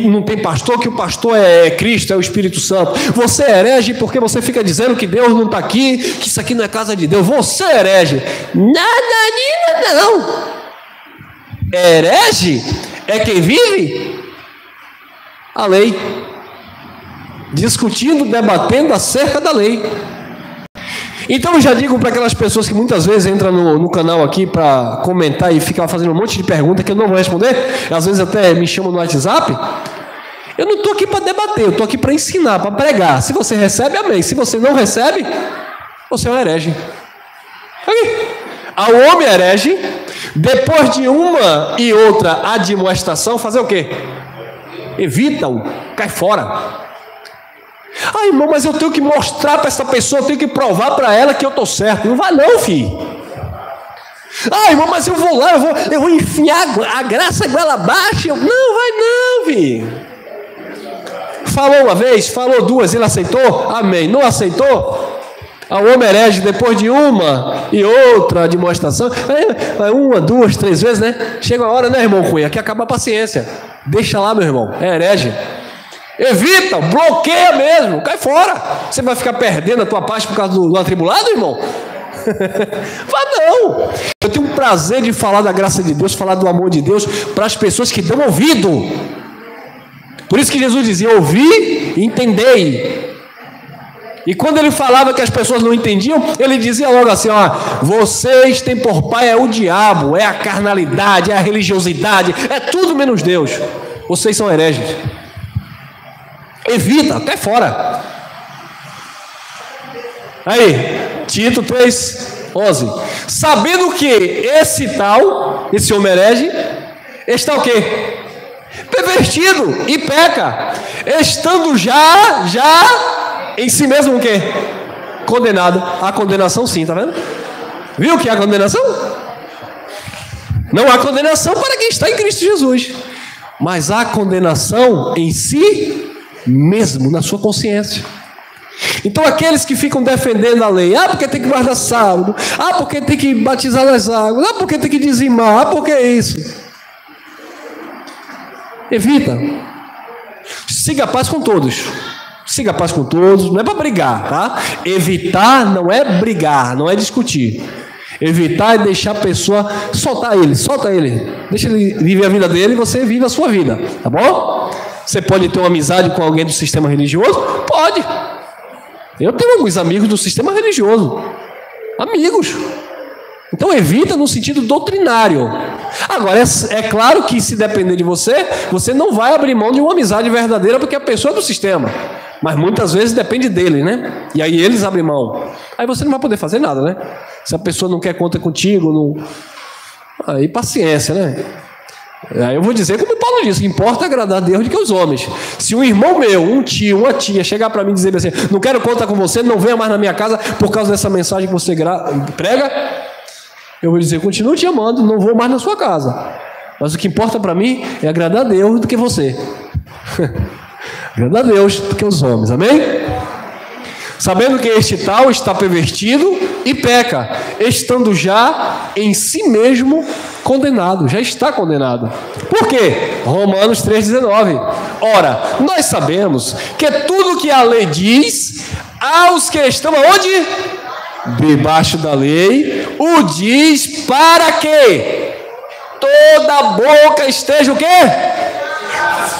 não tem pastor, que o pastor é Cristo, é o Espírito Santo. Você herege porque você fica dizendo que Deus não está aqui, que isso aqui não é casa de Deus. Você herege. Nada, não. Herege é quem vive a lei, discutindo, debatendo acerca da lei. Então eu já digo para aquelas pessoas que muitas vezes entram no canal aqui para comentar e ficam fazendo um monte de perguntas que eu não vou responder, às vezes até me chamam no WhatsApp. Eu não estou aqui para debater, eu estou aqui para ensinar, para pregar. Se você recebe, amém. Se você não recebe, você é um herege. Aqui. Ao homem herege, depois de uma e outra admoestação, fazer o quê? Evita-o, cai fora. Irmão, mas eu tenho que mostrar para essa pessoa, eu tenho que provar para ela que eu estou certo. Não vai não, filho. Irmão, mas eu vou lá, eu vou enfiar a graça goela abaixo. Não, vai não, filho. Falou uma vez, falou duas, ele aceitou? Amém. Não aceitou? O homem herege, depois de uma e outra demonstração, vai uma, duas, três vezes, né? Chega a hora, né, irmão Cunha? Aqui acaba a paciência. Deixa lá, meu irmão. É herege. Evita, bloqueia mesmo, cai fora. Você vai ficar perdendo a tua paz por causa do atribulado, irmão? Vá não. Eu tenho um prazer de falar da graça de Deus, falar do amor de Deus para as pessoas que dão ouvido. Por isso que Jesus dizia: ouvi e entendei. E quando ele falava que as pessoas não entendiam, ele dizia logo assim: ó, vocês têm por pai é o diabo, é a carnalidade, é a religiosidade, é tudo menos Deus. Vocês são hereges. Evita, até fora. Aí, Tito 3:11. Sabendo que esse homem herege, está o quê? Pervertido e peca, estando já em si mesmo o quê? Condenado. A condenação sim, tá vendo? Viu que há condenação? Não há condenação para quem está em Cristo Jesus, mas há condenação em si mesmo, na sua consciência. Então aqueles que ficam defendendo a lei, porque tem que guardar sábado, porque tem que batizar nas águas, porque tem que dizimar, porque é isso. Evita. Siga a paz com todos. Siga a paz com todos, não é para brigar, tá? Evitar não é brigar, não é discutir. Evitar é deixar a pessoa, solta ele. Deixa ele viver a vida dele e você vive a sua vida, tá bom? Você pode ter uma amizade com alguém do sistema religioso? Pode. Eu tenho alguns amigos do sistema religioso. Amigos. Então evita no sentido doutrinário. Agora, é claro que se depender de você, você não vai abrir mão de uma amizade verdadeira porque a pessoa é do sistema. Mas muitas vezes depende dele, né? E aí eles abrem mão. Aí você não vai poder fazer nada, né? Se a pessoa não quer conta contigo, não... aí paciência, né? Aí eu vou dizer como o Paulo disse: importa agradar a Deus do que os homens. Se um irmão meu, um tio, uma tia chegar para mim e dizer assim: não quero contar com você, não venha mais na minha casa por causa dessa mensagem que você prega, eu vou dizer: continuo te amando, não vou mais na sua casa. Mas o que importa para mim é agradar a Deus do que você. Agradar a Deus do que os homens, amém? Sabendo que este tal está pervertido e peca, estando já em si mesmo condenado, já está condenado. Por quê? Romanos 3,19. Ora, nós sabemos que tudo que a lei diz, aos que estão aonde? Debaixo da lei, o diz para que toda boca esteja o quê?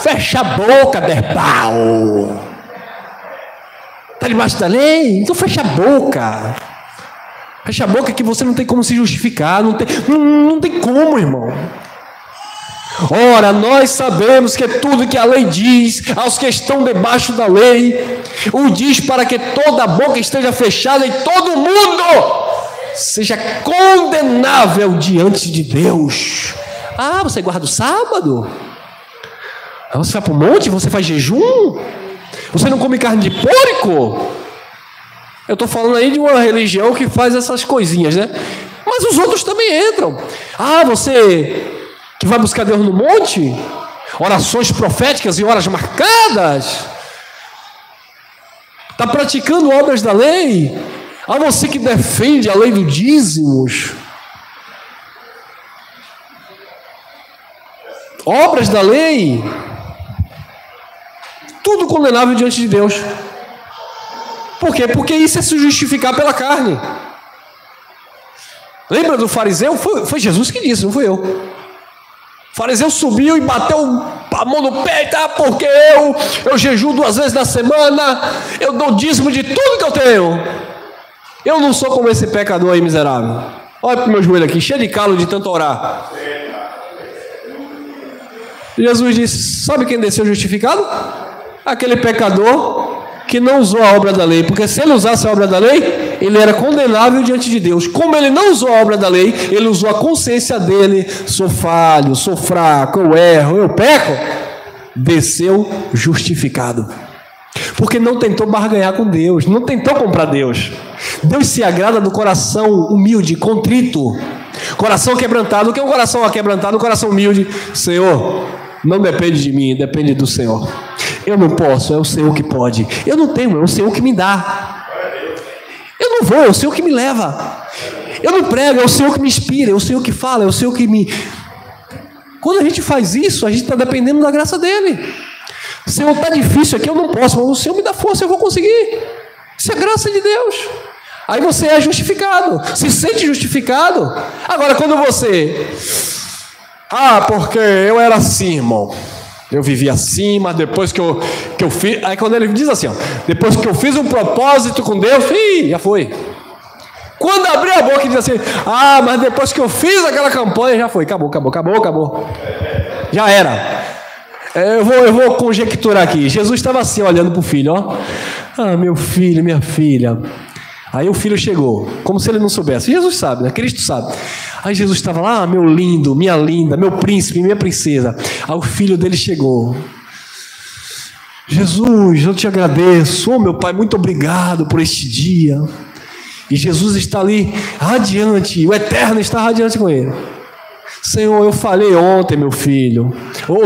Fecha a boca, Derbal. Está debaixo da lei? Então fecha a boca. Fecha a boca que você não tem como se justificar. Não tem como, irmão. Ora, nós sabemos que tudo que a lei diz aos que estão debaixo da lei, o diz para que toda a boca esteja fechada e todo mundo seja condenável diante de Deus. Você guarda o sábado? Você vai para o monte? Você faz jejum? Você não come carne de porco? Eu estou falando aí de uma religião que faz essas coisinhas, né? Mas os outros também entram. Você que vai buscar Deus no monte? Orações proféticas e horas marcadas? Está praticando obras da lei? Você que defende a lei dos dízimos? Obras da lei? Tudo condenável diante de Deus. Por quê? Porque isso é se justificar pela carne. Lembra do fariseu? Foi Jesus que disse, não fui eu. O fariseu subiu e bateu a mão no peito: porque eu jejuo 2 vezes na semana, eu dou dízimo de tudo que eu tenho. Eu não sou como esse pecador aí miserável. Olha para o meu joelho aqui, cheio de calo de tanto orar. Jesus disse: sabe quem desceu justificado? Aquele pecador que não usou a obra da lei, porque se ele usasse a obra da lei, ele era condenável diante de Deus. Como ele não usou a obra da lei, ele usou a consciência dele: sou falho, sou fraco, eu erro, eu peco. Desceu justificado, porque não tentou barganhar com Deus, não tentou comprar Deus. Deus se agrada do coração humilde, contrito, coração quebrantado. O que é um coração quebrantado? Um coração humilde. Senhor, não depende de mim, depende do Senhor. Eu não posso, é o Senhor que pode. Eu não tenho, é o Senhor que me dá. Eu não vou, é o Senhor que me leva. Eu não prego, é o Senhor que me inspira, é o Senhor que fala, é o Senhor que me... Quando a gente faz isso, a gente está dependendo da graça dele. Senhor, está difícil aqui, eu não posso, mas o Senhor me dá força, eu vou conseguir. Isso é graça de Deus. Aí você é justificado, se sente justificado. Agora, quando você... porque eu era assim, irmão. Eu vivi assim, mas depois que eu fiz... Aí quando ele diz assim, depois que eu fiz um propósito com Deus, já foi. Quando abriu a boca e diz assim, mas depois que eu fiz aquela campanha, já foi, acabou. Já era. Eu vou conjecturar aqui. Jesus estava assim, olhando para o filho, meu filho, minha filha. Aí o filho chegou, como se ele não soubesse. Jesus sabe, né? Cristo sabe. Aí Jesus estava lá, meu lindo, minha linda, meu príncipe, minha princesa. Aí o filho dele chegou. Jesus, eu te agradeço. Meu Pai, muito obrigado por este dia. E Jesus está ali, radiante. O Eterno está radiante com ele. Senhor, eu falei ontem, meu filho.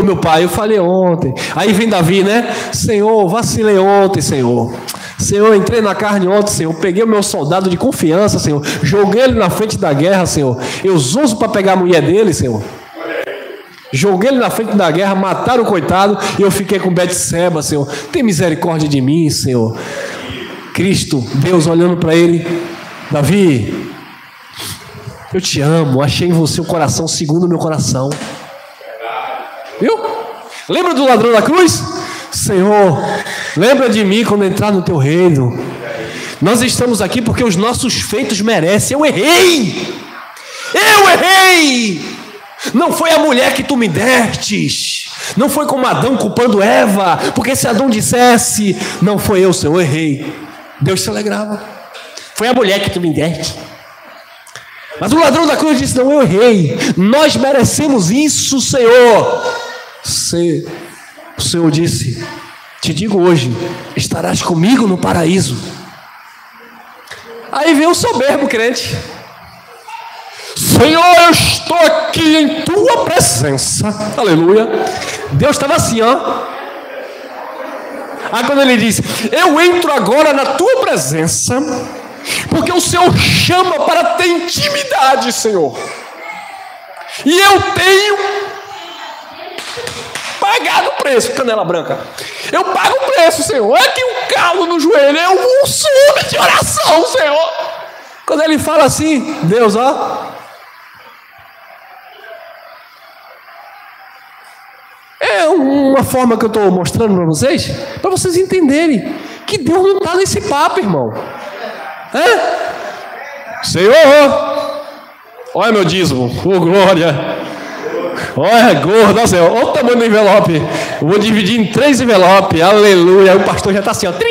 Meu pai, eu falei ontem. Aí vem Davi, né? Senhor, vacilei ontem, Senhor. Senhor, entrei na carne ontem, Senhor. Peguei o meu soldado de confiança, Senhor. Joguei ele na frente da guerra, Senhor. Eu uso para pegar a mulher dele, Senhor. Joguei ele na frente da guerra, mataram o coitado. E eu fiquei com Betseba, Senhor. Tem misericórdia de mim, Senhor. Cristo, Deus olhando para ele. Davi, eu te amo. Achei em você o coração segundo o meu coração. Viu? Lembra do ladrão da cruz? Senhor, lembra de mim quando entrar no teu reino. Nós estamos aqui porque os nossos feitos merecem. Eu errei. Não foi a mulher que tu me destes. Não foi como Adão culpando Eva. Porque se Adão dissesse, não foi eu, Senhor, eu errei, Deus se alegrava. Foi a mulher que tu me deste. Mas o ladrão da cruz disse, não, eu errei. Nós merecemos isso, Senhor. O Senhor disse, te digo hoje, estarás comigo no paraíso. Aí vem o soberbo crente. Senhor, eu estou aqui em tua presença. Aleluia. Deus estava assim, Aí quando ele diz, eu entro agora na tua presença, porque o Senhor chama para ter intimidade, Senhor. E eu tenho pagado o preço, canela branca. Eu pago o preço, Senhor. É que um calo no joelho, é um sumo de oração, Senhor. Quando ele fala assim, Deus, é uma forma que eu estou mostrando para vocês entenderem que Deus não está nesse papo, irmão. Senhor, olha meu dízimo, glória. Olha, gordo, Senhor, olha o tamanho do envelope. Eu vou dividir em 3 envelopes, aleluia. O pastor já está assim, aleluia.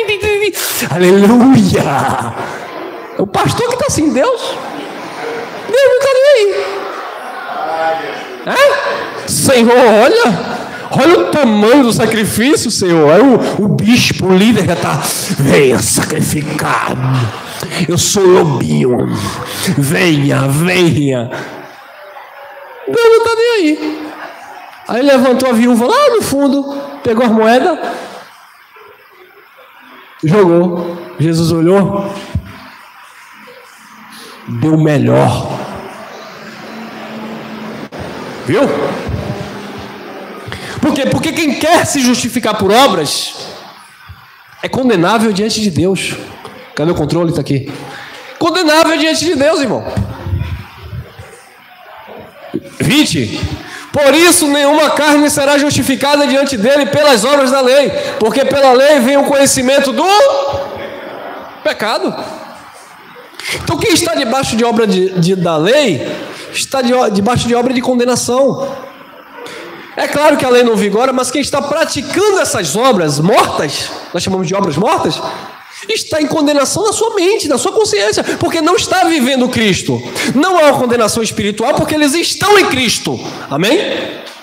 O pastor que está assim, Deus não está nem aí. Senhor, olha o tamanho do sacrifício, Senhor. Aí o bispo, o líder já está, venha sacrificar. Eu sou lobinho. Venha. Deus não está nem aí. Aí levantou a viúva lá no fundo, pegou as moedas, jogou. Jesus olhou, deu o melhor. Viu? Por quê? Porque quem quer se justificar por obras é condenável diante de Deus. Cadê o controle? Está aqui. Condenável diante de Deus, irmão. 20. Por isso nenhuma carne será justificada diante dele pelas obras da lei, porque pela lei vem o conhecimento do pecado. Então quem está debaixo de obra da lei está debaixo de obra de condenação. É claro que a lei não vigora, mas quem está praticando essas obras mortas, nós chamamos de obras mortas, está em condenação na sua mente, na sua consciência, porque não está vivendo Cristo. Não há uma condenação espiritual, porque eles estão em Cristo, amém?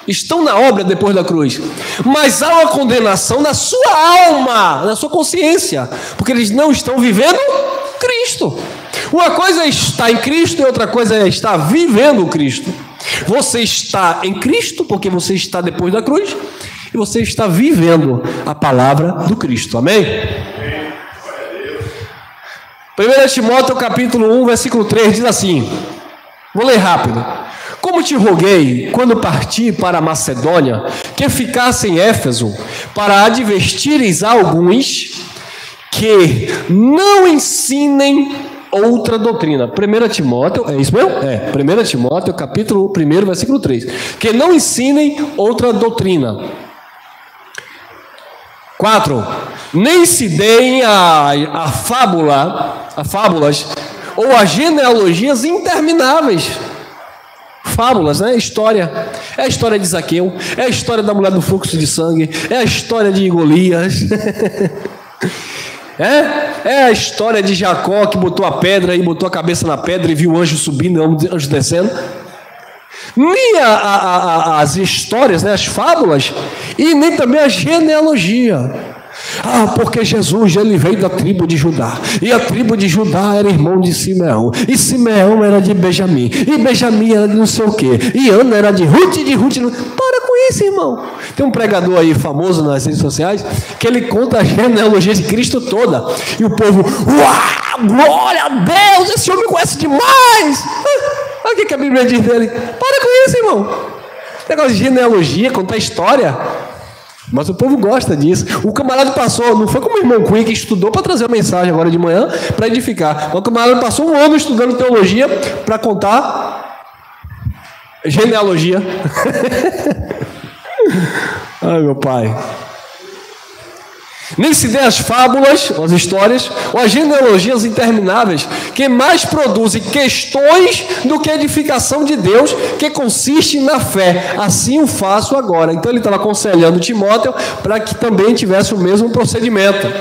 Estão na obra depois da cruz, mas há uma condenação na sua alma, na sua consciência, porque eles não estão vivendo Cristo. Uma coisa é estar em Cristo e outra coisa é estar vivendo o Cristo. Você está em Cristo porque você está depois da cruz e você está vivendo a palavra do Cristo, amém? 1 Timóteo capítulo 1, versículo 3 diz assim, vou ler rápido. Como te roguei, quando parti para a Macedônia, que ficasse em Éfeso, para advertires alguns que não ensinem outra doutrina. 1 Timóteo, é isso mesmo? 1 Timóteo capítulo 1, versículo 3. Que não ensinem outra doutrina. 4. Nem se deem a fábulas ou a genealogias intermináveis. Fábulas, né? História. É a história de Zaqueu, é a história da mulher do fluxo de sangue, é a história de Golias. É a história de Jacó que botou a pedra e botou a cabeça na pedra e viu o anjo subindo e o anjo descendo. Nem as histórias, né? As fábulas, e nem também a genealogia. Porque Jesus ele veio da tribo de Judá, e a tribo de Judá era irmão de Simeão, e Simeão era de Benjamim, e Benjamim era de não sei o que, e Ana era de Ruth, Para com isso, irmão. Tem um pregador aí famoso nas redes sociais que ele conta a genealogia de Cristo toda, e o povo, uau, glória a Deus, esse homem conhece demais. Olha o que a Bíblia diz dele. Para com isso, irmão. Negócio de genealogia, contar história. Mas o povo gosta disso. O camarada passou, não foi como o irmão Cunha que estudou para trazer a mensagem agora de manhã para edificar. O camarada passou 1 ano estudando teologia para contar genealogia. Ai, meu pai. Nem se dê as fábulas, as histórias, ou as genealogias intermináveis, que mais produzem questões do que edificação de Deus, que consiste na fé. Assim o faço agora. Então ele estava aconselhando Timóteo para que também tivesse o mesmo procedimento. 1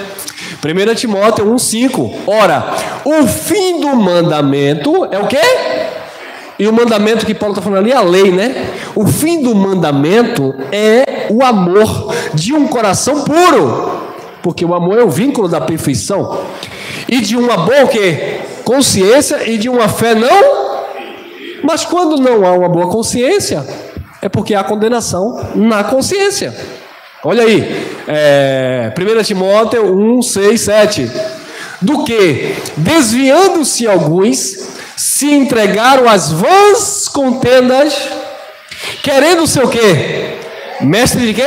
Timóteo 1,5. Ora, o fim do mandamento é o quê? E o mandamento que Paulo está falando ali é a lei, né? O fim do mandamento é o amor de um coração puro. Porque o amor é o vínculo da perfeição. E de uma boa o quê? Consciência e de uma fé não. Mas quando não há uma boa consciência, é porque há condenação na consciência. Olha aí, 1 Timóteo 1, 6, 7. Do que, desviando-se alguns, se entregaram às vãs contendas, querendo ser o quê? Mestre de quê?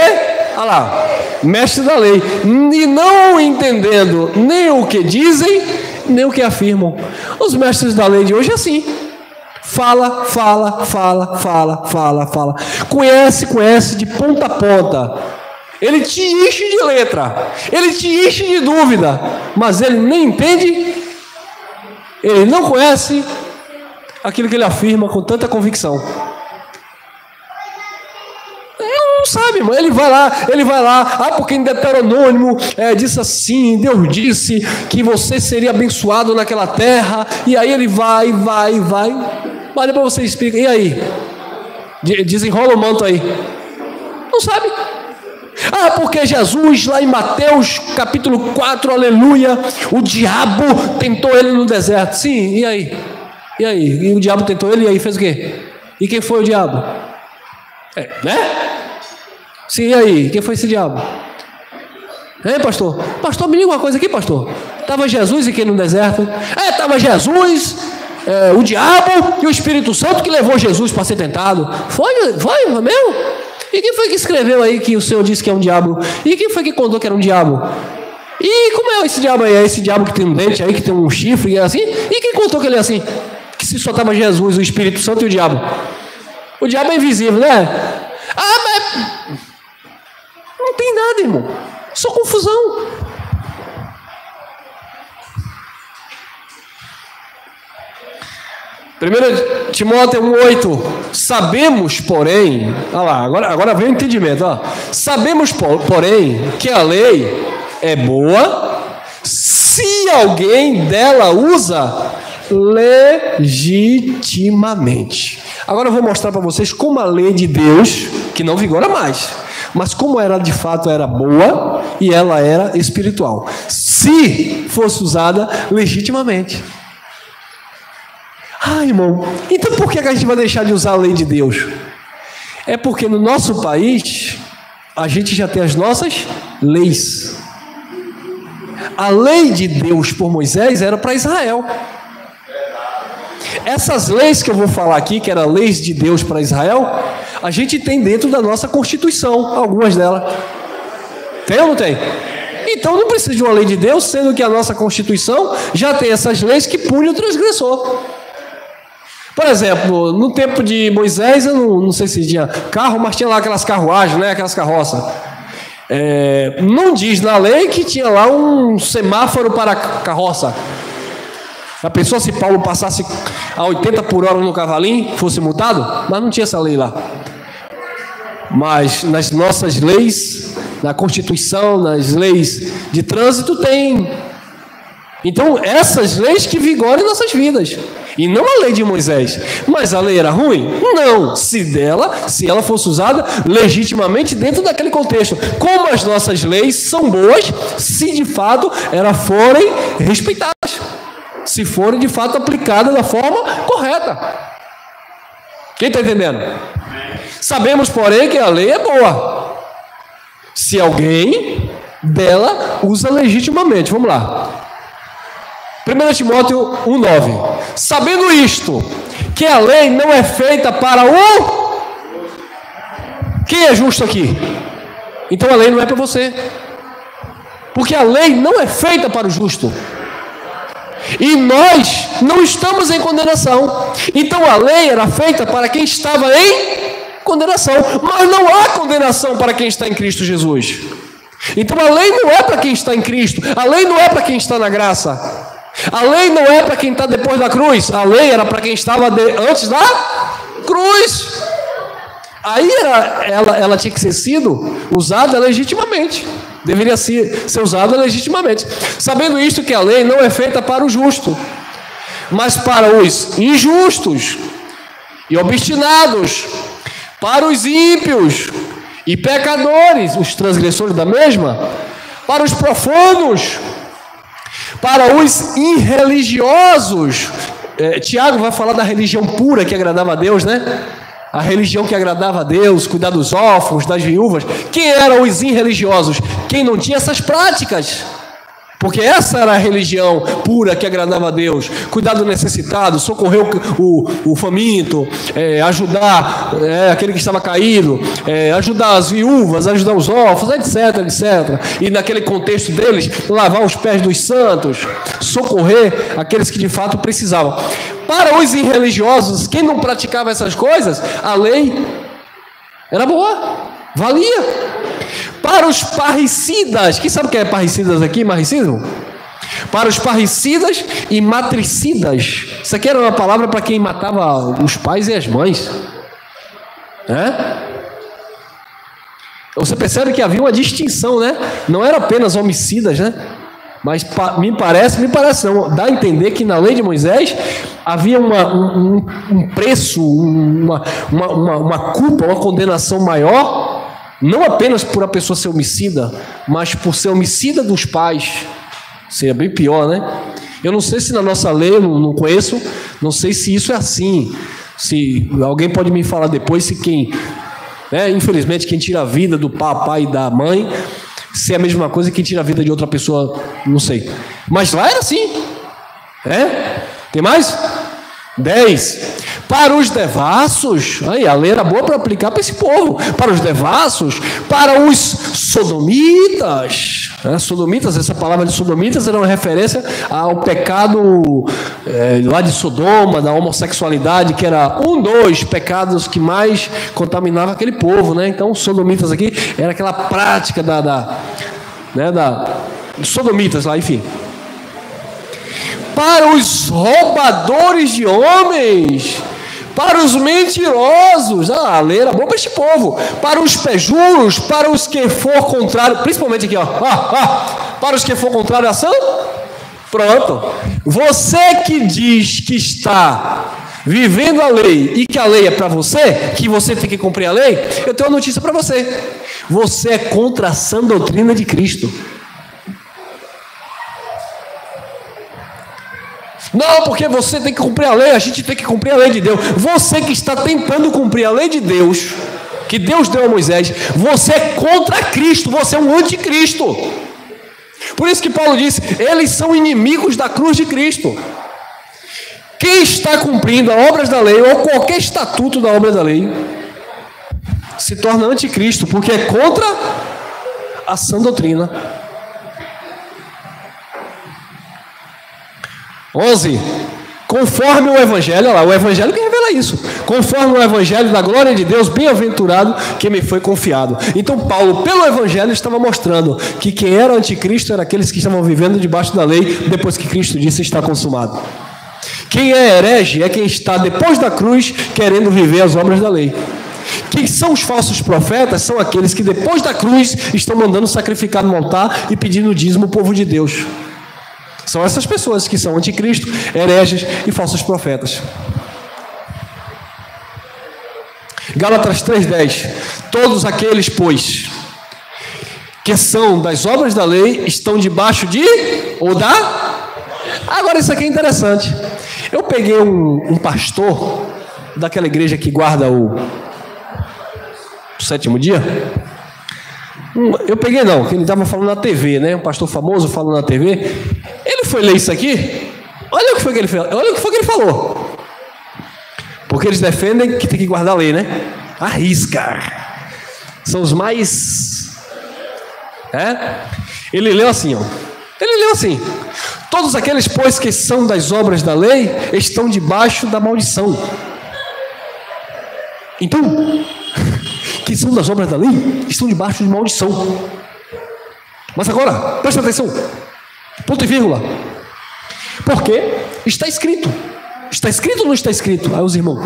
Olha lá. Mestre da lei, e não entendendo nem o que dizem, nem o que afirmam. Os mestres da lei de hoje é assim. Fala. Conhece de ponta a ponta. Ele te enche de letra, ele te enche de dúvida, mas ele nem entende, ele não conhece aquilo que ele afirma com tanta convicção. Não sabe, irmão. Ele vai lá, porque em Deuteronômio disse assim, Deus disse que você seria abençoado naquela terra, e aí ele vai, mas depois você explica, e aí? Desenrola o manto aí. Não sabe. Porque Jesus, lá em Mateus capítulo 4, aleluia, o diabo tentou ele no deserto. Sim, e aí? E o diabo tentou ele, e aí fez o quê? E quem foi o diabo? Né? Sim, e aí? Quem foi esse diabo? Pastor? Pastor, me diga uma coisa aqui, pastor. Estava Jesus e quem no deserto? Estava Jesus, o diabo e o Espírito Santo que levou Jesus para ser tentado. Foi mesmo? E quem foi que escreveu aí que o Senhor disse que é um diabo? E quem foi que contou que era um diabo? E como é esse diabo aí? É esse diabo que tem um dente aí, que tem um chifre e é assim? E quem contou que ele é assim? Que se só estava Jesus, o Espírito Santo e o diabo. O diabo é invisível, né? Mas não tem nada, irmão. Só confusão. Primeiro Timóteo 1,8. Sabemos, porém, olha lá, agora vem o entendimento. Sabemos, porém, que a lei é boa se alguém dela usa legitimamente. Agora eu vou mostrar para vocês como a lei de Deus, que não vigora mais, mas como ela de fato era boa e ela era espiritual, se fosse usada legitimamente. Irmão, então por que a gente vai deixar de usar a lei de Deus? É porque no nosso país a gente já tem as nossas leis. a lei de Deus por Moisés era para Israel. Essas leis que eu vou falar aqui, que eram leis de Deus para Israel, a gente tem dentro da nossa Constituição, algumas delas. Tem ou não tem? Então não precisa de uma lei de Deus, sendo que a nossa Constituição já tem essas leis que punem o transgressor. Por exemplo, no tempo de Moisés, eu não sei se tinha carro, mas tinha lá aquelas carruagens, né? Aquelas carroças. Não diz na lei que tinha lá um semáforo para carroça. A pessoa, se Paulo passasse a 80 por hora no cavalinho, fosse multado, mas não tinha essa lei lá. Mas nas nossas leis, na Constituição, nas leis de trânsito, tem. Então, essas leis que vigoram em nossas vidas. E não a lei de Moisés. Mas a lei era ruim? Não. Se ela fosse usada legitimamente dentro daquele contexto. Como as nossas leis são boas, se de fato elas forem respeitadas. Se forem de fato aplicadas da forma correta. Quem está entendendo? Sabemos, porém, que a lei é boa. Se alguém dela usa legitimamente. Vamos lá. 1 Timóteo 1,9. Sabendo isto, que a lei não é feita para o... Quem é justo aqui? Então a lei não é para você. Porque a lei não é feita para o justo. E nós não estamos em condenação. Então a lei era feita para quem estava em condenação. Mas não há condenação para quem está em Cristo Jesus. Então a lei não é para quem está em Cristo. A lei não é para quem está na graça. A lei não é para quem está depois da cruz. A lei era para quem estava antes da cruz. Aí ela tinha que ser sido usada legitimamente. Deveria ser usada legitimamente. Sabendo isto, que a lei não é feita para o justo, mas para os injustos e obstinados, para os ímpios e pecadores, os transgressores da mesma, para os profanos, para os irreligiosos. Tiago vai falar da religião pura que agradava a Deus, né? A religião que agradava a Deus, cuidar dos órfãos, das viúvas. Quem eram os irreligiosos? Quem não tinha essas práticas. Porque essa era a religião pura que agradava a Deus. Cuidar do necessitado, socorrer o faminto, ajudar aquele que estava caído, ajudar as viúvas, ajudar os órfãos, etc, etc. E naquele contexto deles, lavar os pés dos santos, socorrer aqueles que de fato precisavam. Para os irreligiosos, quem não praticava essas coisas, a lei era boa, valia. Para os parricidas, quem sabe o que é parricidas aqui, marricismo? Para os parricidas e matricidas. Isso aqui era uma palavra para quem matava os pais e as mães. Você percebe que havia uma distinção, né? Não era apenas homicidas, né? Mas me parece não, dá a entender que na lei de Moisés havia um preço, uma culpa, uma condenação maior, não apenas por a pessoa ser homicida, mas por ser homicida dos pais. Seria bem pior, né? Eu não sei se na nossa lei, eu não conheço, não sei se isso é assim. Se alguém pode me falar depois, se quem, infelizmente, quem tira a vida do papai e da mãe, se é a mesma coisa que quem tira a vida de outra pessoa, não sei. Mas lá era assim. Tem mais? 10. Para os devassos, aí a lei era boa para aplicar para esse povo. Para os devassos, para os sodomitas. Sodomitas, essa palavra de sodomitas era uma referência ao pecado lá de Sodoma, da homossexualidade, que era dos pecados que mais contaminava aquele povo, né? Então, sodomitas aqui era aquela prática sodomitas lá, enfim. Para os roubadores de homens, para os mentirosos, a lei era boa para este povo, para os pejuros, para os que for contrário, principalmente aqui, para os que for contrário à ação. Pronto. Você que diz que está vivendo a lei e que a lei é para você, que você tem que cumprir a lei, eu tenho uma notícia para você. Você é contra a sã doutrina de Cristo. Não, porque você tem que cumprir a lei, a gente tem que cumprir a lei de Deus. Você que está tentando cumprir a lei de Deus, que Deus deu a Moisés, você é contra Cristo, você é um anticristo. Por isso que Paulo disse, eles são inimigos da cruz de Cristo. Quem está cumprindo as obras da lei, ou qualquer estatuto da obra da lei, se torna anticristo, porque é contra a sã doutrina. 11. Conforme o Evangelho, olha lá, o Evangelho que revela isso. Conforme o Evangelho da glória de Deus, bem-aventurado que me foi confiado. Então Paulo, pelo Evangelho, estava mostrando que quem era anticristo eram aqueles que estavam vivendo debaixo da lei, depois que Cristo disse está consumado. Quem é herege é quem está depois da cruz querendo viver as obras da lei. Quem são os falsos profetas? São aqueles que depois da cruz estão mandando sacrificar no altar e pedindo dízimo ao povo de Deus. São essas pessoas que são anticristo, hereges e falsos profetas. Gálatas 3,10. Todos aqueles, pois, que são das obras da lei, estão debaixo de, ou da... Agora isso aqui é interessante. Eu peguei um pastor daquela igreja que guarda o sétimo dia. Eu peguei não, que ele estava falando na TV, né? Um pastor famoso falando na TV. Ele foi ler isso aqui. Olha o que foi que ele fez. Olha o que foi que ele falou. Porque eles defendem que tem que guardar a lei, né? Arrisca. São os mais. Ele leu assim, ó. Ele leu assim: todos aqueles, pois, que são das obras da lei, estão debaixo da maldição. Então, que são das obras da lei, estão debaixo de maldição. Mas agora, presta atenção, ponto e vírgula. Porque está escrito. Está escrito ou não está escrito? Aí os irmãos.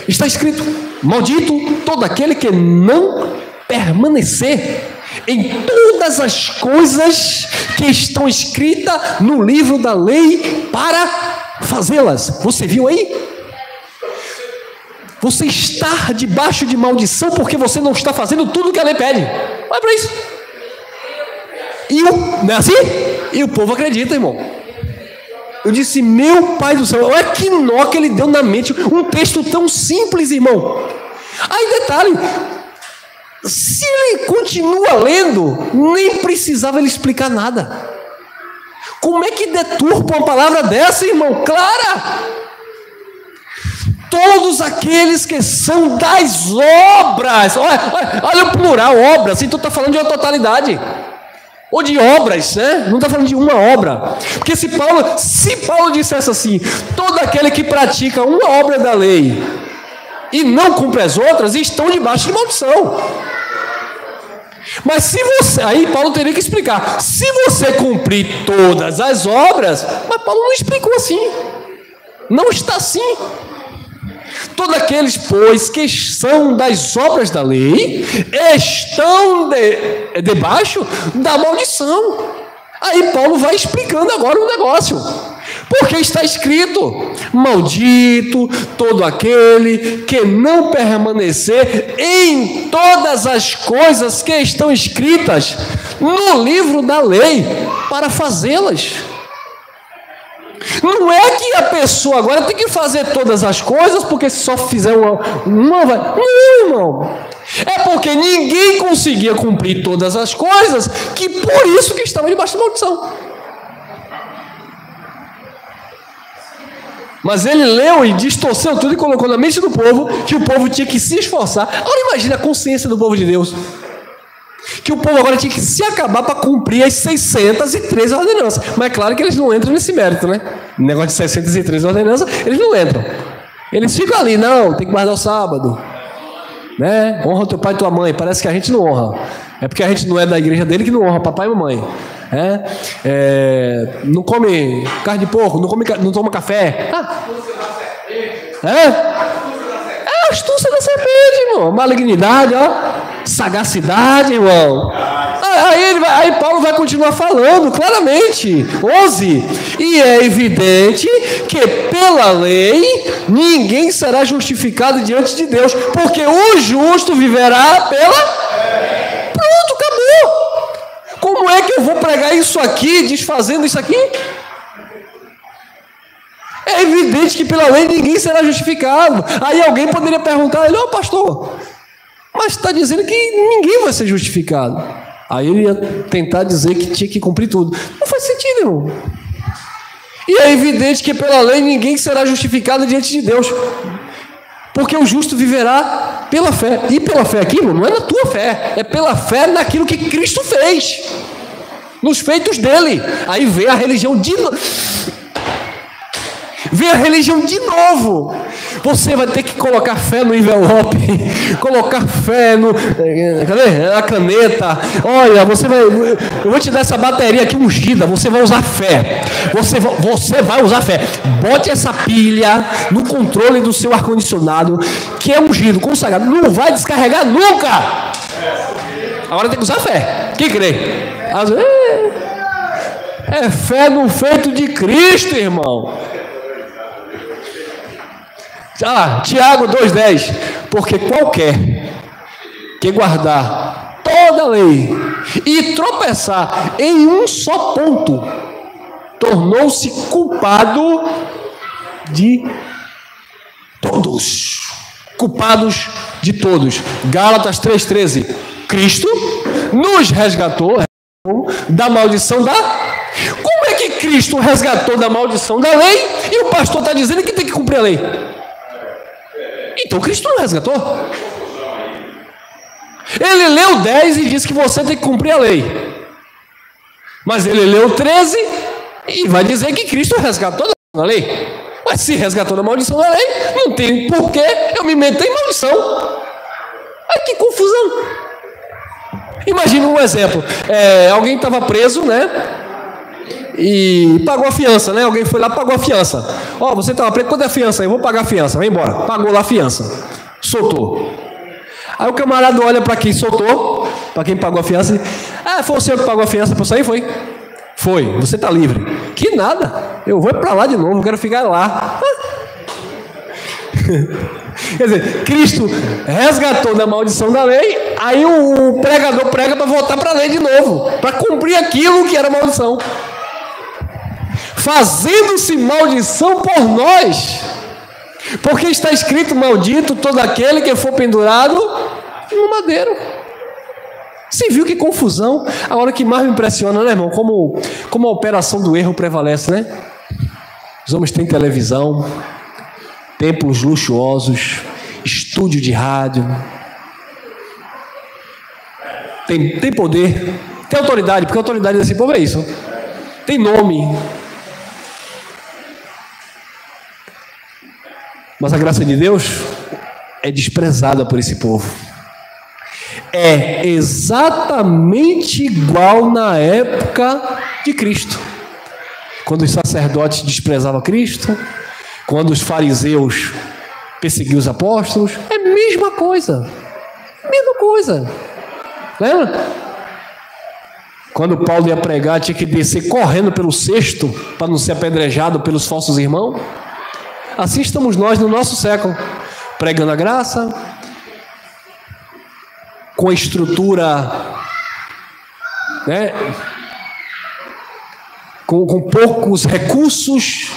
Está escrito: maldito todo aquele que não permanecer em todas as coisas que estão escritas no livro da lei para fazê-las. Você viu aí? Você está debaixo de maldição porque você não está fazendo tudo que a lei pede. Olha para isso. Não é assim? E o povo acredita, irmão. Eu disse, meu pai do céu, olha que nó que ele deu na mente. Um texto tão simples, irmão. Aí detalhe, se ele continua lendo, nem precisava ele explicar nada. Como é que deturpa uma palavra dessa, irmão? Clara! Todos aqueles que são das obras. Olha o plural, obras. Então está falando de uma totalidade. Ou de obras, né? Não está falando de uma obra. Porque se Paulo dissesse assim: todo aquele que pratica uma obra da lei e não cumpre as outras, estão debaixo de maldição. Mas se você... Aí Paulo teria que explicar. Se você cumprir todas as obras... Mas Paulo não explicou assim. Não está assim. Todos aqueles, pois, que são das obras da lei, estão debaixo da maldição. Aí Paulo vai explicando agora o negócio. Porque está escrito: maldito todo aquele que não permanecer em todas as coisas que estão escritas no livro da lei para fazê-las. Não é que a pessoa agora tem que fazer todas as coisas, porque se só fizer uma vai... Não, irmão. É porque ninguém conseguia cumprir todas as coisas, que por isso que estava debaixo da maldição. Mas ele leu e distorceu tudo e colocou na mente do povo que o povo tinha que se esforçar. Agora imagine a consciência do povo de Deus. Que o povo agora tinha que se acabar para cumprir as 613 ordenanças. Mas é claro que eles não entram nesse mérito, né? O negócio de 613 ordenanças, eles não entram. Eles ficam ali, não, tem que guardar o sábado, né? Honra teu pai e tua mãe. Parece que a gente não honra. É porque a gente não é da igreja dele que não honra papai e mamãe. Não come carne de porco, não toma café. É a astúcia da serpente, irmão. Malignidade, ó. Sagacidade, irmão. Aí Paulo vai continuar falando claramente. 11. E é evidente que pela lei ninguém será justificado diante de Deus, porque o justo viverá pela... Pronto, acabou. Como é que eu vou pregar isso aqui, desfazendo isso aqui? É evidente que pela lei ninguém será justificado. Aí alguém poderia perguntar a ele: pastor, mas está dizendo que ninguém vai ser justificado. Aí ele ia tentar dizer que tinha que cumprir tudo. Não faz sentido, irmão. E é evidente que pela lei ninguém será justificado diante de Deus. Porque o justo viverá pela fé. E pela fé aqui, irmão, não é na tua fé. É pela fé naquilo que Cristo fez. Nos feitos dele. Aí vem a religião de novo. Vem a religião de novo. Você vai ter que colocar fé no envelope, colocar fé no, cadê? Na caneta. Olha, eu vou te dar essa bateria aqui ungida. Você vai usar fé. Você vai usar fé. Bote essa pilha no controle do seu ar-condicionado, que é ungido, consagrado. Não vai descarregar nunca. Agora tem que usar fé. Quem crê? É fé no feito de Cristo, irmão. Tiago 2,10. Porque qualquer que guardar toda a lei e tropeçar em um só ponto, tornou-se culpado de todos. Culpados de todos. Gálatas 3,13. Cristo nos resgatou da maldição da... Como é que Cristo resgatou da maldição da lei e o pastor está dizendo que tem que cumprir a lei? Então Cristo não resgatou. Ele leu 10 e disse que você tem que cumprir a lei. Mas ele leu 13 e vai dizer que Cristo resgatou da lei. Mas se resgatou da maldição da lei, não tem por que eu me meter em maldição. Ai, que confusão. Imagina um exemplo. Alguém estava preso, né? E pagou a fiança, né? Alguém foi lá e pagou a fiança. Você estava preso, quanto é a fiança? Eu vou pagar a fiança, vai embora. Pagou lá a fiança, soltou. Aí o camarada olha para quem soltou, para quem pagou a fiança, e foi o senhor que pagou a fiança para eu sair? Foi, você está livre. Que nada, eu vou para lá de novo, eu quero ficar lá. Quer dizer, Cristo resgatou da maldição da lei, aí o pregador prega para voltar para a lei de novo, para cumprir aquilo que era maldição. Fazendo-se maldição por nós, porque está escrito: maldito todo aquele que for pendurado no madeiro. Você viu que confusão? A hora que mais me impressiona, né, irmão? Como a operação do erro prevalece, né? Os homens têm televisão, templos luxuosos, estúdio de rádio, tem poder, tem autoridade, porque a autoridade desse povo é isso, tem nome. Mas a graça de Deus é desprezada por esse povo. É exatamente igual na época de Cristo, quando os sacerdotes desprezavam Cristo, quando os fariseus perseguiam os apóstolos. É a mesma coisa. Lembra? Quando Paulo ia pregar, tinha que descer correndo pelo cesto para não ser apedrejado pelos falsos irmãos. Assim estamos nós no nosso século, pregando a graça, com a estrutura, né, com poucos recursos,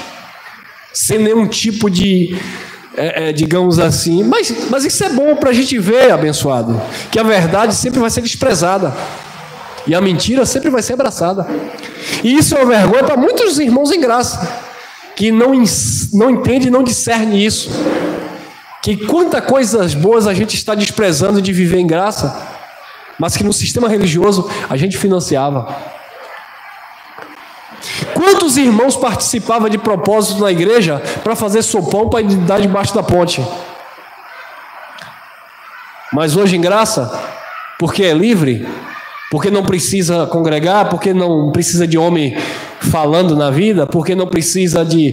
sem nenhum tipo de, digamos assim, mas isso é bom para a gente ver, abençoado, que a verdade sempre vai ser desprezada e a mentira sempre vai ser abraçada. E isso é uma vergonha para muitos irmãos em graça, que não entende e não discerne isso, que quantas coisas boas a gente está desprezando de viver em graça, mas que no sistema religioso a gente financiava. Quantos irmãos participavam de propósito na igreja para fazer sopão para dar debaixo da ponte? Mas hoje em graça, porque é livre, porque não precisa congregar, porque não precisa de homem falando na vida, porque não precisa de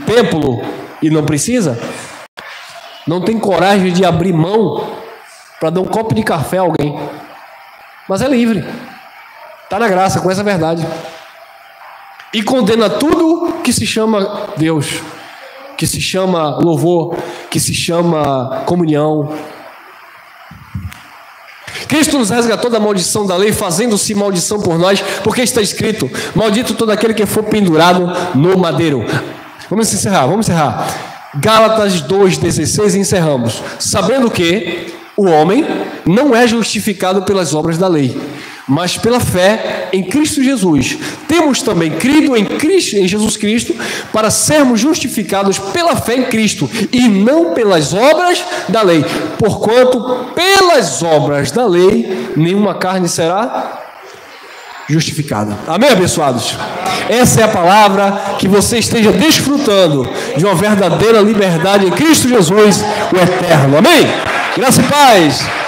templo e não precisa, não tem coragem de abrir mão para dar um copo de café a alguém, mas é livre, está na graça, com essa verdade, e condena tudo que se chama Deus, que se chama louvor, que se chama comunhão. Cristo nos resgatou da maldição da lei, fazendo-se maldição por nós, porque está escrito: maldito todo aquele que for pendurado no madeiro. Vamos encerrar. Gálatas 2,16 e encerramos. Sabendo que o homem não é justificado pelas obras da lei, mas pela fé em Cristo Jesus. Temos também crido em Jesus Cristo para sermos justificados pela fé em Cristo e não pelas obras da lei. Porquanto pelas obras da lei nenhuma carne será justificada. Amém, abençoados? Essa é a palavra, que você esteja desfrutando de uma verdadeira liberdade em Cristo Jesus, o Eterno. Amém? Graça e paz.